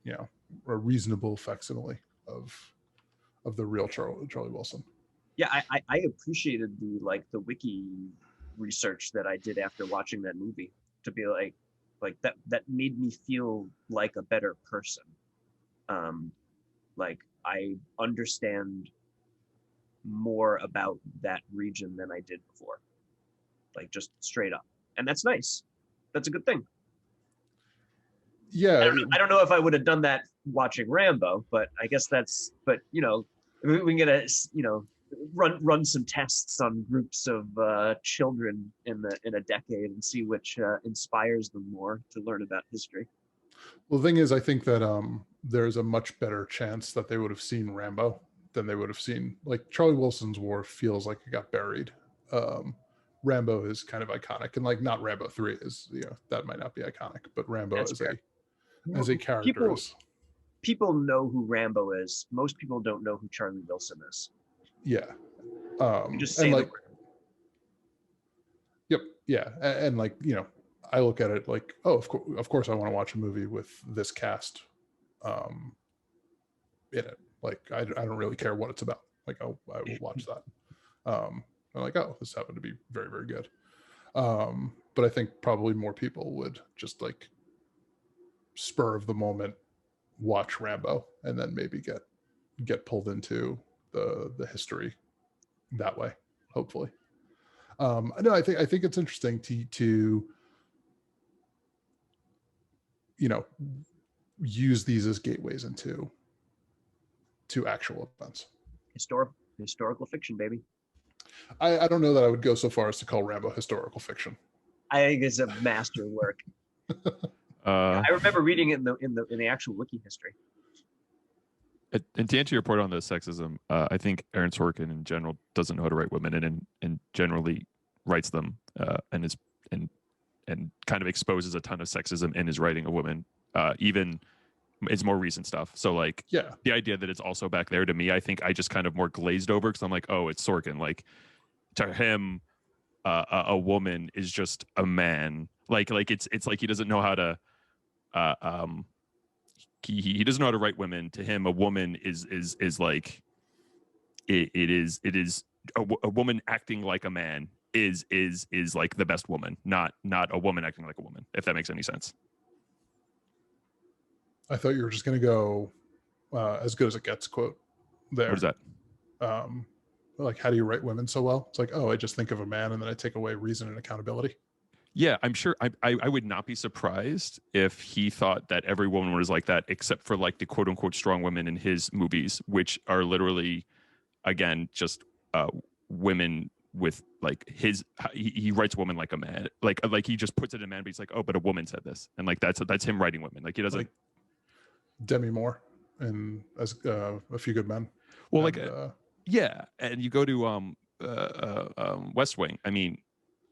you know, a reasonable facsimile of the real Charlie Wilson. Yeah, I appreciated the wiki research that I did after watching that movie, to be like that made me feel like a better person. Like I understand more about that region than I did before. Like just straight up. And that's nice. That's a good thing. Yeah. I don't know if I would have done that watching Rambo, but I guess but you know, we can get run some tests on groups of children in a decade and see which inspires them more to learn about history. Well, the thing is, I think that there's a much better chance that they would have seen Rambo than they would have seen, like, Charlie Wilson's War feels like it got buried. Rambo is kind of iconic, and like not Rambo 3 is, you know, that might not be iconic, but Rambo as a character people know who Rambo is. Most people don't know who Charlie Wilson is. Yeah. You just say like, yep. Yeah. And like, you know, I look at it like, oh, of course I want to watch a movie with this cast in it. Like, I don't really care what it's about. Like, I will watch that. I'm like, oh, this happened to be very, very good. But I think probably more people would just like spur of the moment watch Rambo and then maybe get pulled into the history that way, hopefully. No, I think it's interesting to use these as gateways into actual events. Historical fiction, baby. I don't know that I would go so far as to call Rambo historical fiction. I think it's a masterwork. I remember reading it in the actual wiki history. And to answer your point on the sexism, I think Aaron Sorkin in general doesn't know how to write women, and generally writes them, and kind of exposes a ton of sexism in his writing of women, even it's more recent stuff. So like, yeah, the idea that it's also back there, to me, I think I just kind of more glazed over because I'm like, oh, it's Sorkin. Like, to him, a woman is just a man. Like it's like he doesn't know how to. He doesn't know how to write women. To him, a woman is like it is a woman acting like a man is like the best woman, not a woman acting like a woman, if that makes any sense. I thought you were just going to go as good as it gets quote there. What is that? Like, how do you write women so well? It's like, oh, I just think of a man and then I take away reason and accountability. Yeah, I'm sure. I would not be surprised if he thought that every woman was like that, except for like the quote unquote strong women in his movies, which are literally, again, just women with like he writes women like a man, like he just puts it in a man, but he's like, oh, but a woman said this, and like that's him writing women. Like he doesn't. Like Demi Moore and as A Few Good Men. Well, and, like yeah, and you go to West Wing. I mean,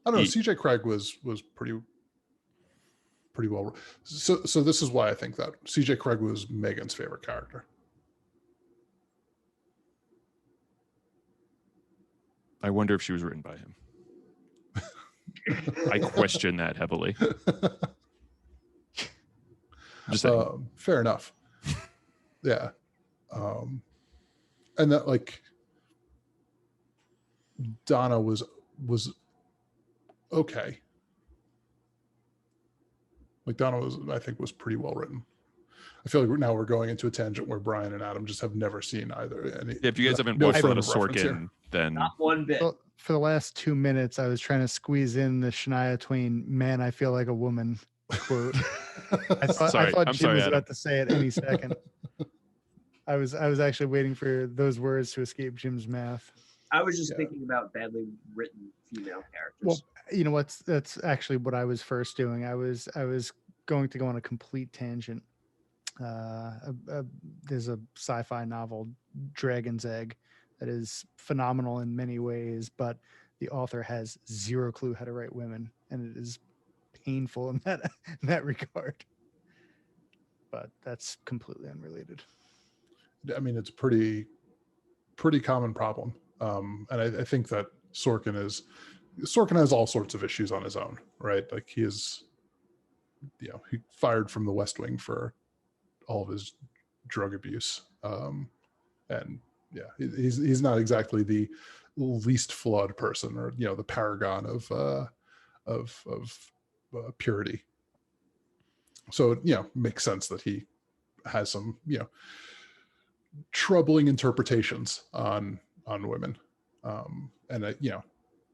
I don't know. CJ Craig was pretty well. So this is why I think that CJ Craig was Megan's favorite character. I wonder if she was written by him. I question that heavily. Just fair enough. Yeah. And that like Donna was okay. Like Donna I think was pretty well written. I feel like now we're going into a tangent where Brian and Adam just have never seen either. If you guys haven't watched a lot of Sorkin, then not one bit. Well, for the last 2 minutes, I was trying to squeeze in the Shania Twain "Man, I Feel Like a Woman" quote. I thought Jim was about to say it any second. I was actually waiting for those words to escape Jim's mouth. I was just thinking about badly written female characters. Well, you know what's that's actually what I was first doing. I was going to go on a complete tangent. There's a sci-fi novel, Dragon's Egg, that is phenomenal in many ways, but the author has zero clue how to write women, and it is painful in that regard. But that's completely unrelated. I mean, it's a pretty common problem. And I think that Sorkin has all sorts of issues on his own, right? Like he fired from the West Wing for all of his drug abuse. And yeah, he's not exactly the least flawed person or, the paragon of purity. So, makes sense that he has some, troubling interpretations on women. And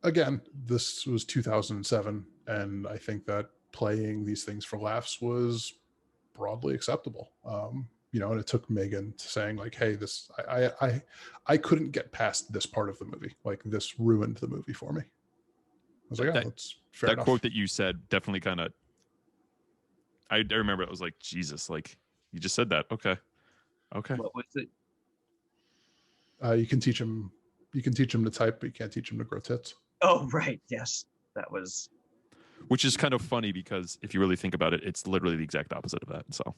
again, this was 2007, and I think that playing these things for laughs was broadly acceptable. And it took Megan saying like, hey, this I couldn't get past this part of the movie. Like this ruined the movie for me. I was like, that's fair enough. That quote that you said definitely kind of, I remember it was like, Jesus, like you just said that. Okay. What was it? You can teach him to type, but you can't teach him to grow tits. Oh, right. Yes. That was. Which is kind of funny because if you really think about it, it's literally the exact opposite of that. So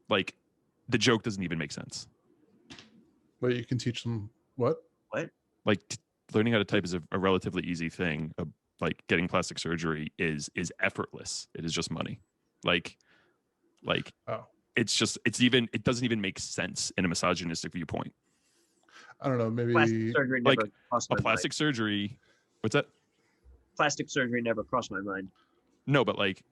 like the joke doesn't even make sense. But you can teach them what? Like learning how to type is a relatively easy thing. Like getting plastic surgery is effortless. It is just money. Like oh. It doesn't even make sense in a misogynistic viewpoint. I don't know, Plastic maybe surgery Like, never crossed A my plastic mind. surgery. What's that? Plastic surgery never crossed my mind. No, but like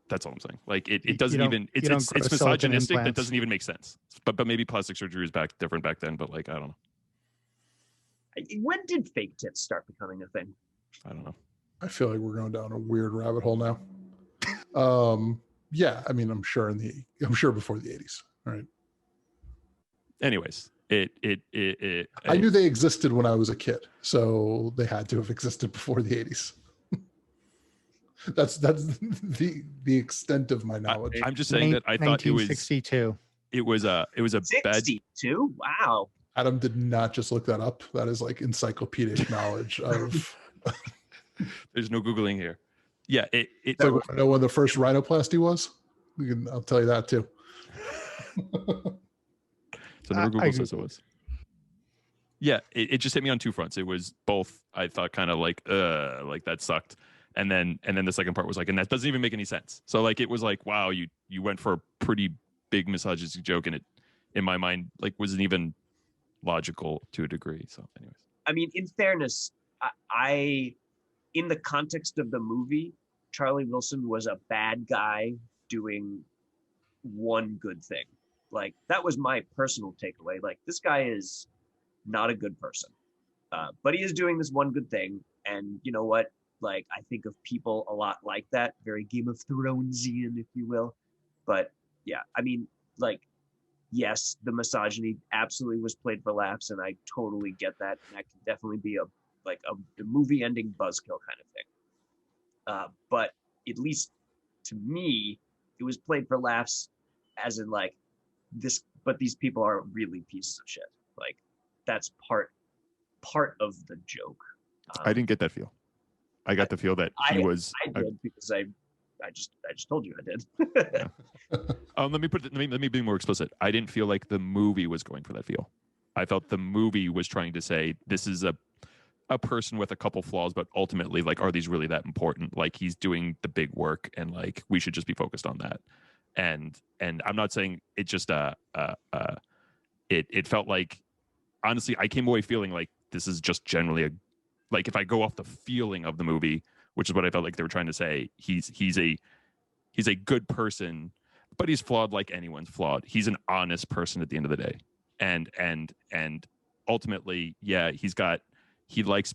that's all I'm saying. Like You it doesn't don't- even you don't it's grow silicone misogynistic. That implants. doesn't even make sense. But maybe plastic surgery was different back then. But like I don't know. When did fake tits start becoming a thing? I don't know. I feel like we're going down a weird rabbit hole now. Yeah, I mean, I'm sure before the 80s. All right. Anyways, I I knew they existed when I was a kid, so they had to have existed before the 80s. that's the extent of my knowledge. I'm just saying that I thought it was 1962. it was a bad 62? Wow. Adam did not just look that up. That is like encyclopedic knowledge of. there's no Googling here. Yeah, It's like, I know when the first rhinoplasty was. I'll tell you that too. So never I Google says it was. Yeah, it just hit me on two fronts. It was both, I thought, kind of like that sucked. And then the second part was like, and that doesn't even make any sense. So like it was like, wow, you went for a pretty big misogynistic joke, and it in my mind like wasn't even logical to a degree. So anyways. I mean, in fairness, I in the context of the movie, Charlie Wilson was a bad guy doing one good thing. Like that was my personal takeaway. Like this guy is not a good person, but he is doing this one good thing. And you know what? Like I think of people a lot like that, very Game of Thronesian, if you will. But yeah, I mean, like, yes, the misogyny absolutely was played for laughs, and I totally get that. And that can definitely be a movie-ending buzzkill kind of thing. But at least to me, it was played for laughs, as in like this. But these people are really pieces of shit. Like that's part of the joke. I didn't get that feel. I got the feel that he was. I did because I just told you I did. Let me be more explicit. I didn't feel like the movie was going for that feel. I felt the movie was trying to say this is a person with a couple flaws, but ultimately, like, are these really that important? Like, he's doing the big work, and like we should just be focused on that. And I'm not saying it just it felt like, honestly, I came away feeling like this is just generally like if I go off the feeling of the movie, which is what I felt like they were trying to say, he's a good person, but he's flawed like anyone's flawed. He's an honest person at the end of the day. And ultimately, yeah, he likes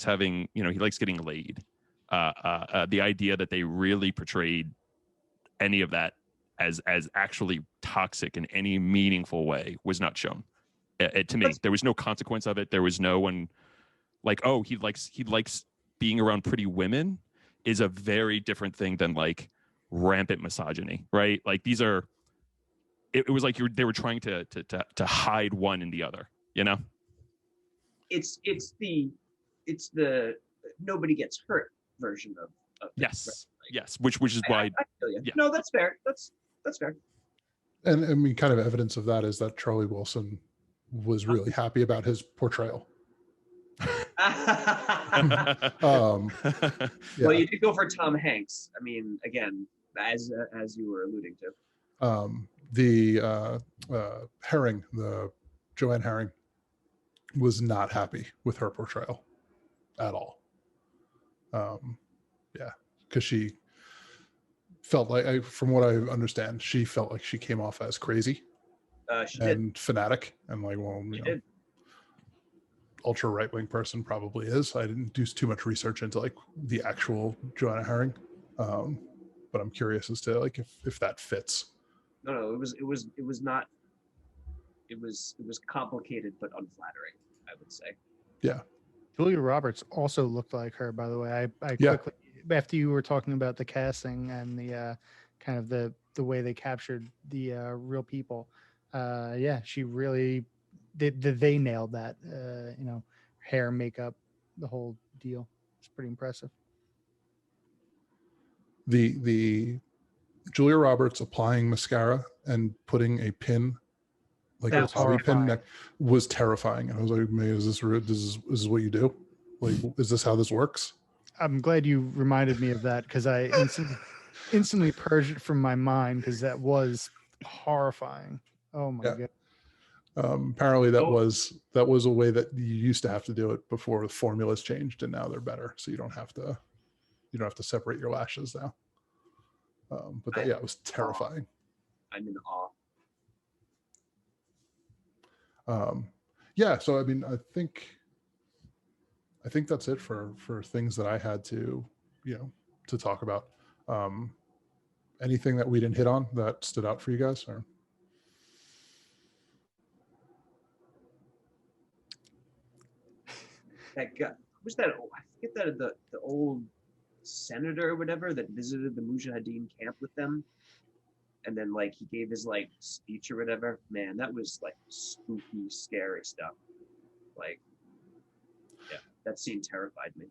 having, he likes getting laid. The idea that they really portrayed any of that as actually toxic in any meaningful way was not shown. To me, there was no consequence of it. There was no one like, oh, he likes being around pretty women is a very different thing than like rampant misogyny, right? Like these are, it was like they were trying to hide one in the other, you know? It's the nobody gets hurt version of yes, right? Like, yes, which is why. I feel you. Yeah. No, that's fair. That's fair. And I mean, kind of evidence of that is that Charlie Wilson was really happy about his portrayal. Well, Yeah. you did go for Tom Hanks. I mean, again, as you were alluding to. The Herring, the Joanne Herring, was not happy with her portrayal at all. Yeah, because she felt like, from what I understand, she felt like she came off as crazy She and did. fanatic, and like, well, She did. ultra right-wing person probably is. I didn't do too much research into like the actual Joanna Herring, but I'm curious as to like if that fits. No, it was not. It was complicated but unflattering, I would say. Yeah. Julia Roberts also looked like her, by the way. I Yeah. quickly, after you were talking about the casting and the kind of the way they captured the real people, yeah, she really they nailed that. Hair, makeup, the whole deal. It's pretty impressive. The Julia Roberts applying mascara and putting a pin, like That a was bobby pin horrifying. neck, was terrifying. And I was like, man, is this what you do? Like, is this how this works? I'm glad you reminded me of that because I instantly purged it from my mind because that was horrifying. Oh my Yeah. god. Apparently that Oh. was a way that you used to have to do it before the formulas changed, and now they're better, so you don't have to separate your lashes now. But that, yeah, it was terrifying. I'm in awe. Yeah, so I mean, I think that's it for things that I had to to talk about. Anything that we didn't hit on that stood out for you guys? Or That guy, who's that? I forget that the old senator or whatever that visited the Mujahideen camp with them, and then like he gave his like speech or whatever. Man, that was like spooky, scary stuff. Like, yeah, that scene terrified me.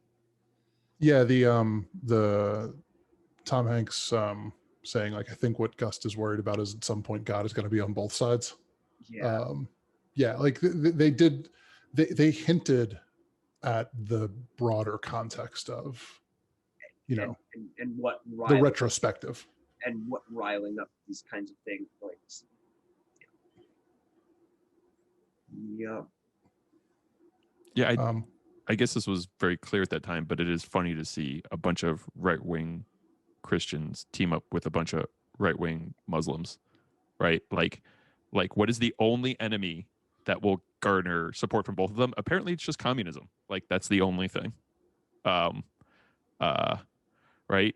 yeah, the Tom Hanks saying, like, I think what Gust is worried about is at some point God is going to be on both sides. Yeah, Yeah, like they hinted at the broader context of and what the retrospective. and what riling up these kinds of things. Like, yeah. Yeah, I guess this was very clear at that time, but it is funny to see a bunch of right-wing Christians team up with a bunch of right-wing Muslims, right? Like what is the only enemy that will garner support from both of them? Apparently it's just communism. Like that's the only thing. Right?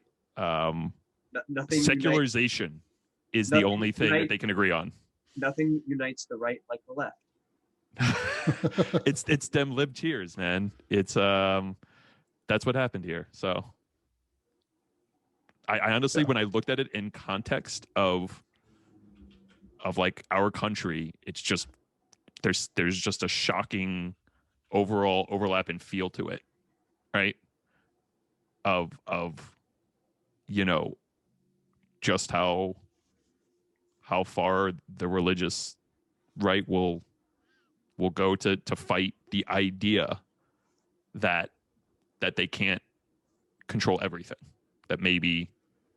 Nothing Secularization is the only thing that they can agree on. Nothing unites the right like the left. It's them lib tears, man. It's that's what happened here. So I honestly, when I looked at it in context of like our country, it's just there's just a shocking overall overlap and feel to it, right? Of just how far the religious right will go to fight the idea that they can't control everything, that maybe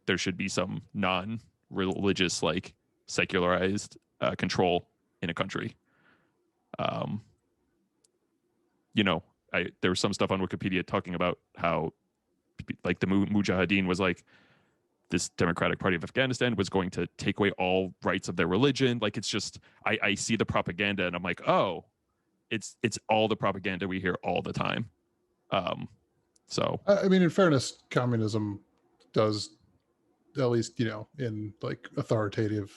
there should be some non-religious, like secularized control in a country. There was some stuff on Wikipedia talking about how like the Mujahideen was like, this Democratic Party of Afghanistan was going to take away all rights of their religion. Like, it's just, I see the propaganda and I'm like, oh, it's all the propaganda we hear all the time. So I mean, in fairness, communism does, at least in like authoritarian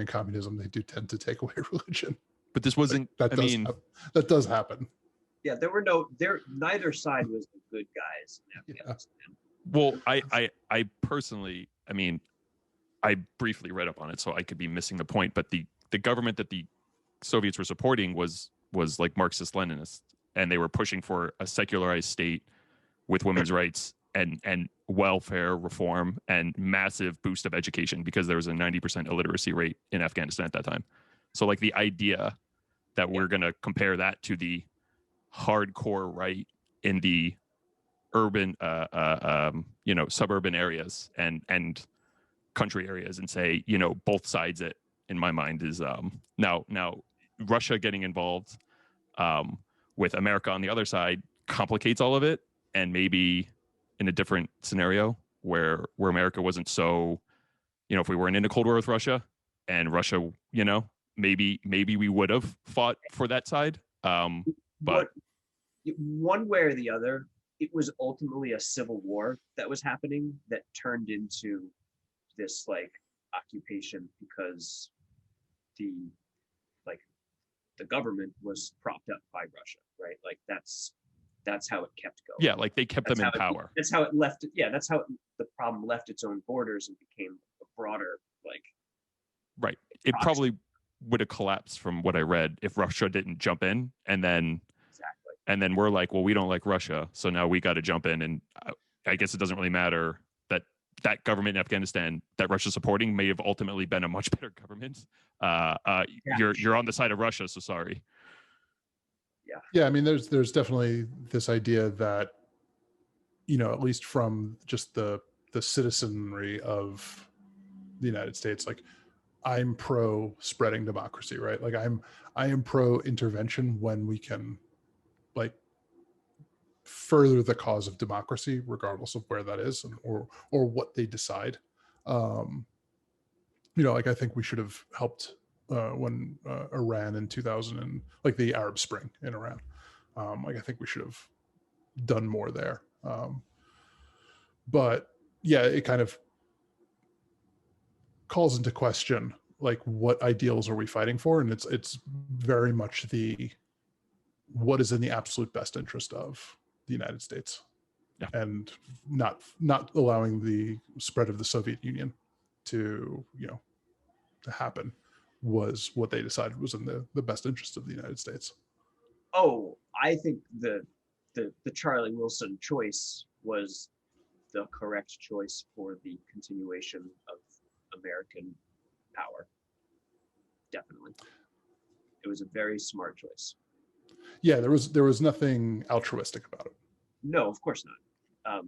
communism, they do tend to take away religion. But this wasn't. Like, that does happen. Yeah, neither side was the good guys in Afghanistan. Well, I personally, I mean, I briefly read up on it, so I could be missing the point. But the government that the Soviets were supporting was like Marxist-Leninist, and they were pushing for a secularized state with women's rights and welfare reform and massive boost of education, because there was a 90% illiteracy rate in Afghanistan at that time. So like the idea that we're going to compare that to the hardcore right in the urban suburban areas and country areas and say both sides, it in my mind is now Russia getting involved with America on the other side complicates all of it. And maybe in a different scenario where America wasn't so, if we weren't in a Cold War with Russia and Russia, maybe we would have fought for that side. But one way or the other, it was ultimately a civil war that was happening that turned into this like occupation because the government was propped up by Russia, right? Like that's how it kept going. Yeah, like they kept them in power. That's how it left. Yeah, that's how the problem left its own borders and became a broader like. Right. It probably would have collapsed from what I read if Russia didn't jump in, and then exactly. And then we're like, well, we don't like Russia, so now we got to jump in. And I guess it doesn't really matter that government in Afghanistan that Russia's supporting may have ultimately been a much better government. You're on the side of Russia, so sorry. Yeah, I mean, there's definitely this idea that at least from just the citizenry of the United States, like I'm pro spreading democracy, right? Like I am pro intervention when we can like further the cause of democracy, regardless of where that is or what they decide. Um, like I think we should have helped when Iran in 2000 and like the Arab Spring in Iran. Like I think we should have done more there. But yeah, it kind of calls into question like what ideals are we fighting for, and it's very much the what is in the absolute best interest of the United States, and not allowing the spread of the Soviet Union to to happen was what they decided was in the best interest of the United States. Oh, I think the Charlie Wilson choice was the correct choice for the continuation of American power. Definitely. It was a very smart choice. Yeah, there was nothing altruistic about it. No, of course not.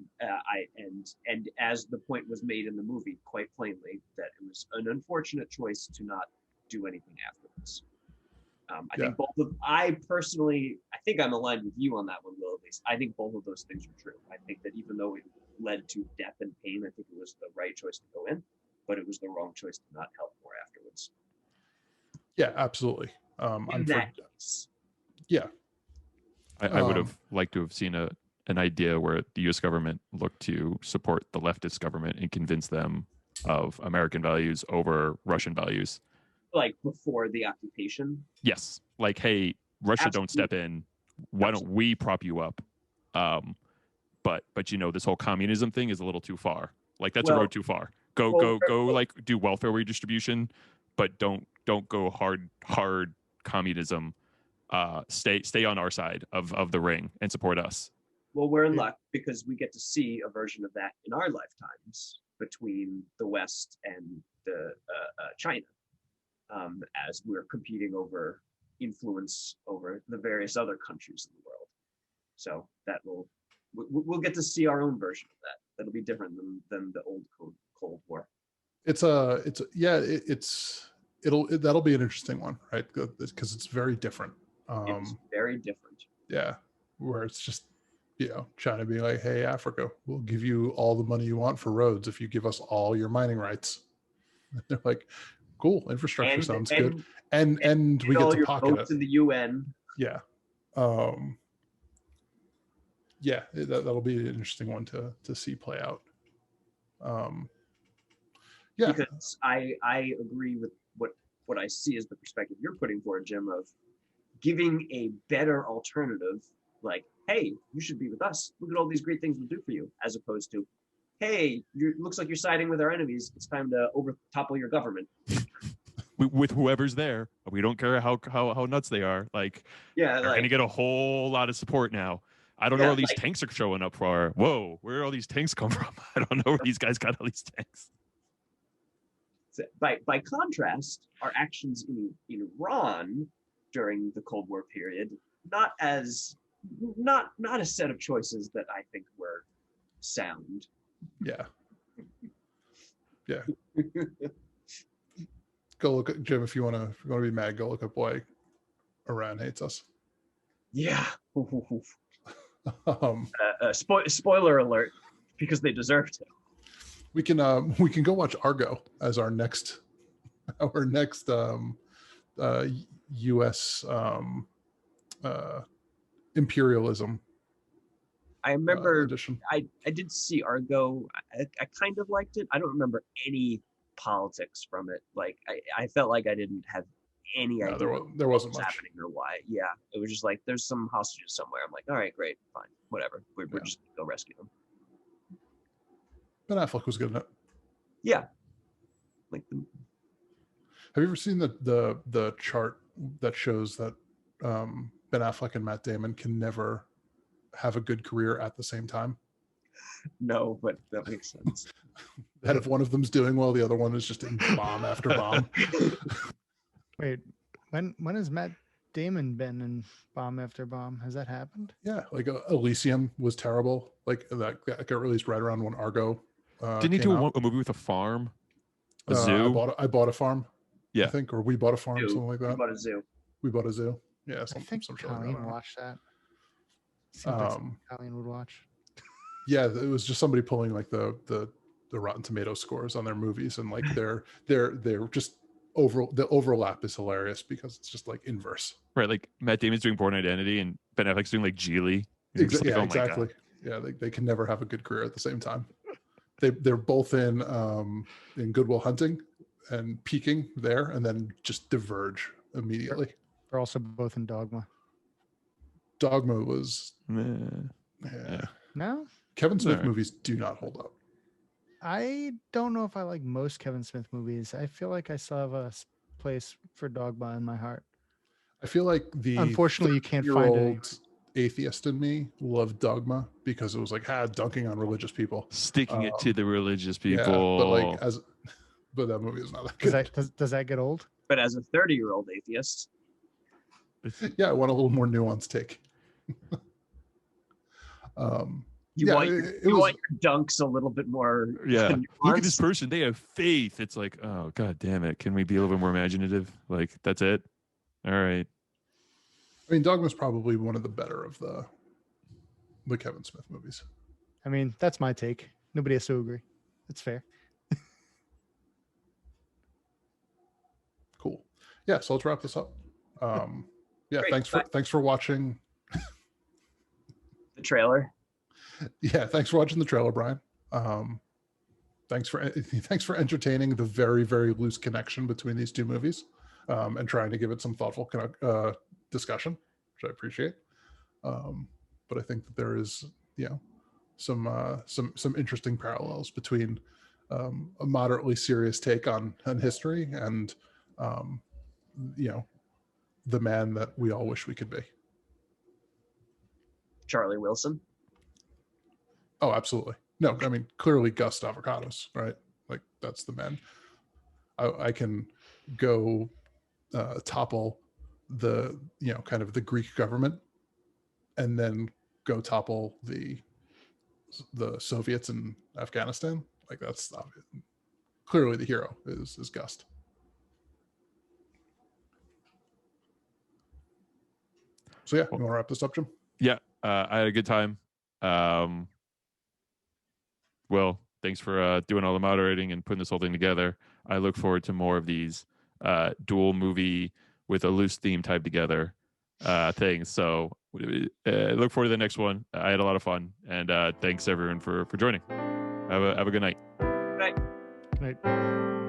And as the point was made in the movie quite plainly, that it was an unfortunate choice to not do anything afterwards. I think I personally, I think I'm aligned with you on that one, Will, at least. I think both of those things are true. I think that even though it led to death and pain, I think it was the right choice to go in, but it was the wrong choice to not help more afterwards. Yeah, absolutely. In that case. Yeah. I would have liked to have seen an idea where the U.S. government looked to support the leftist government and convince them of American values over Russian values. Like before the occupation? Yes. Like, hey, Russia don't step in. Why don't we prop you up? But this whole communism thing is a little too far. Like that's a road too far. Go like do welfare redistribution, but don't go hard communism. Stay on our side of the ring and support us. Well, we're in luck because we get to see a version of that in our lifetimes between the West and the China, as we're competing over influence over the various other countries in the world. So that we'll get to see our own version of that. That'll be different than the old Cold War. That'll be an interesting one, right? Because it's very different. It's very different. Yeah, where it's just China being like, hey, Africa, we'll give you all the money you want for roads if you give us all your mining rights. And they're like, cool, infrastructure sounds good, and we get to pocket it in the UN. Yeah, that'll be an interesting one to see play out. Because I agree with what I see as the perspective you're putting forward, Jim, of giving a better alternative, like, hey, you should be with us. Look at all these great things we'll do for you, as opposed to, hey, looks like you're siding with our enemies. It's time to topple your government. With whoever's there, we don't care how nuts they are. Like, they're going to get a whole lot of support now. I don't know where these tanks are showing up for. Whoa, where do all these tanks come from? I don't know where these guys got all these tanks. By contrast, our actions in Iran during the Cold War period, not a set of choices that I think were sound. Yeah. Go look at Jim if you want to be mad. Go look up why Iran hates us. Yeah. Spoiler alert, because they deserve to. We can go watch Argo as our next U.S. Imperialism. I remember edition. I did see Argo. I kind of liked it. I don't remember any politics from it. Like I felt like I didn't have any idea there wasn't what was much happening or why. Yeah, it was just like there's some hostages somewhere. I'm like, all right, great, fine, whatever. We're just gonna go rescue them. Ben Affleck was good in it. Yeah. Like, have you ever seen the chart that shows that Ben Affleck and Matt Damon can never have a good career at the same time? No, but that makes sense. That if one of them's doing well, the other one is just in bomb after bomb. Wait, when has Matt Damon been in bomb after bomb? Has that happened? Yeah, like Elysium was terrible. Like that got released right around when Argo. Didn't he do a movie with a farm, a zoo? I bought a farm. Yeah. I think, or We Bought a Farm, Zoo. something like We that. bought a zoo. We Bought a Zoo. Yeah, I some think shit like that. I Colleen don't know. watched that. Seems like something Um, Colleen would watch. yeah, it was just somebody pulling like the Rotten Tomato scores on their movies, and like they're just the overlap is hilarious because it's just like inverse. Right, like Matt Damon's doing Born Identity and Ben Affleck's doing like Geely. You're just like, Yeah, oh my exactly. God. Yeah, they can never have a good career at the same time. They're both in Good Will Hunting and peaking there, and then just diverge immediately. They're also both in Dogma. Dogma was Yeah. No, Kevin Smith Alright. movies do not hold up. I don't know if I like most Kevin Smith movies. I feel like I still have a place for Dogma in my heart. I feel like the Unfortunately, you can't find any. old atheist in me loved Dogma because it was like dunking on religious people. Sticking it to the religious Yeah, people. but like but that movie is not that good. Does that get old? But as a 30-year-old atheist, Yeah, I want a little more nuanced take. you Yeah, want it you was- want your dunks a little bit more. Yeah. Look at this nuanced. person. They have faith. It's like, oh, God damn it. Can we be a little bit more imaginative? Like, that's it. All right. I mean, Dogma's probably one of the better of the Kevin Smith movies. I mean, that's my take. Nobody has to agree. That's fair. Cool. Yeah, so let's wrap this up. Yeah, Great. thanks for watching. The trailer. Yeah, thanks for watching the trailer, Brian. Thanks for entertaining the very, very loose connection between these two movies, and trying to give it some thoughtful discussion, which I appreciate. But I think that there is, some interesting parallels between a moderately serious take on history and the man that we all wish we could be. Charlie Wilson. Oh, absolutely. No, I mean, clearly Gus Avocados, right? Like, that's the man. I can go topple the, kind of the Greek government, and then go topple the Soviets in Afghanistan. Like, that's obvious. Clearly the hero is Gust. So yeah, you want to wrap this up, Jim? Yeah. I had a good time. Will, thanks for doing all the moderating and putting this whole thing together. I look forward to more of these dual movie with a loose theme tied together things. So look forward to the next one. I had a lot of fun, and thanks everyone for joining. Have a good night. Right. Good night.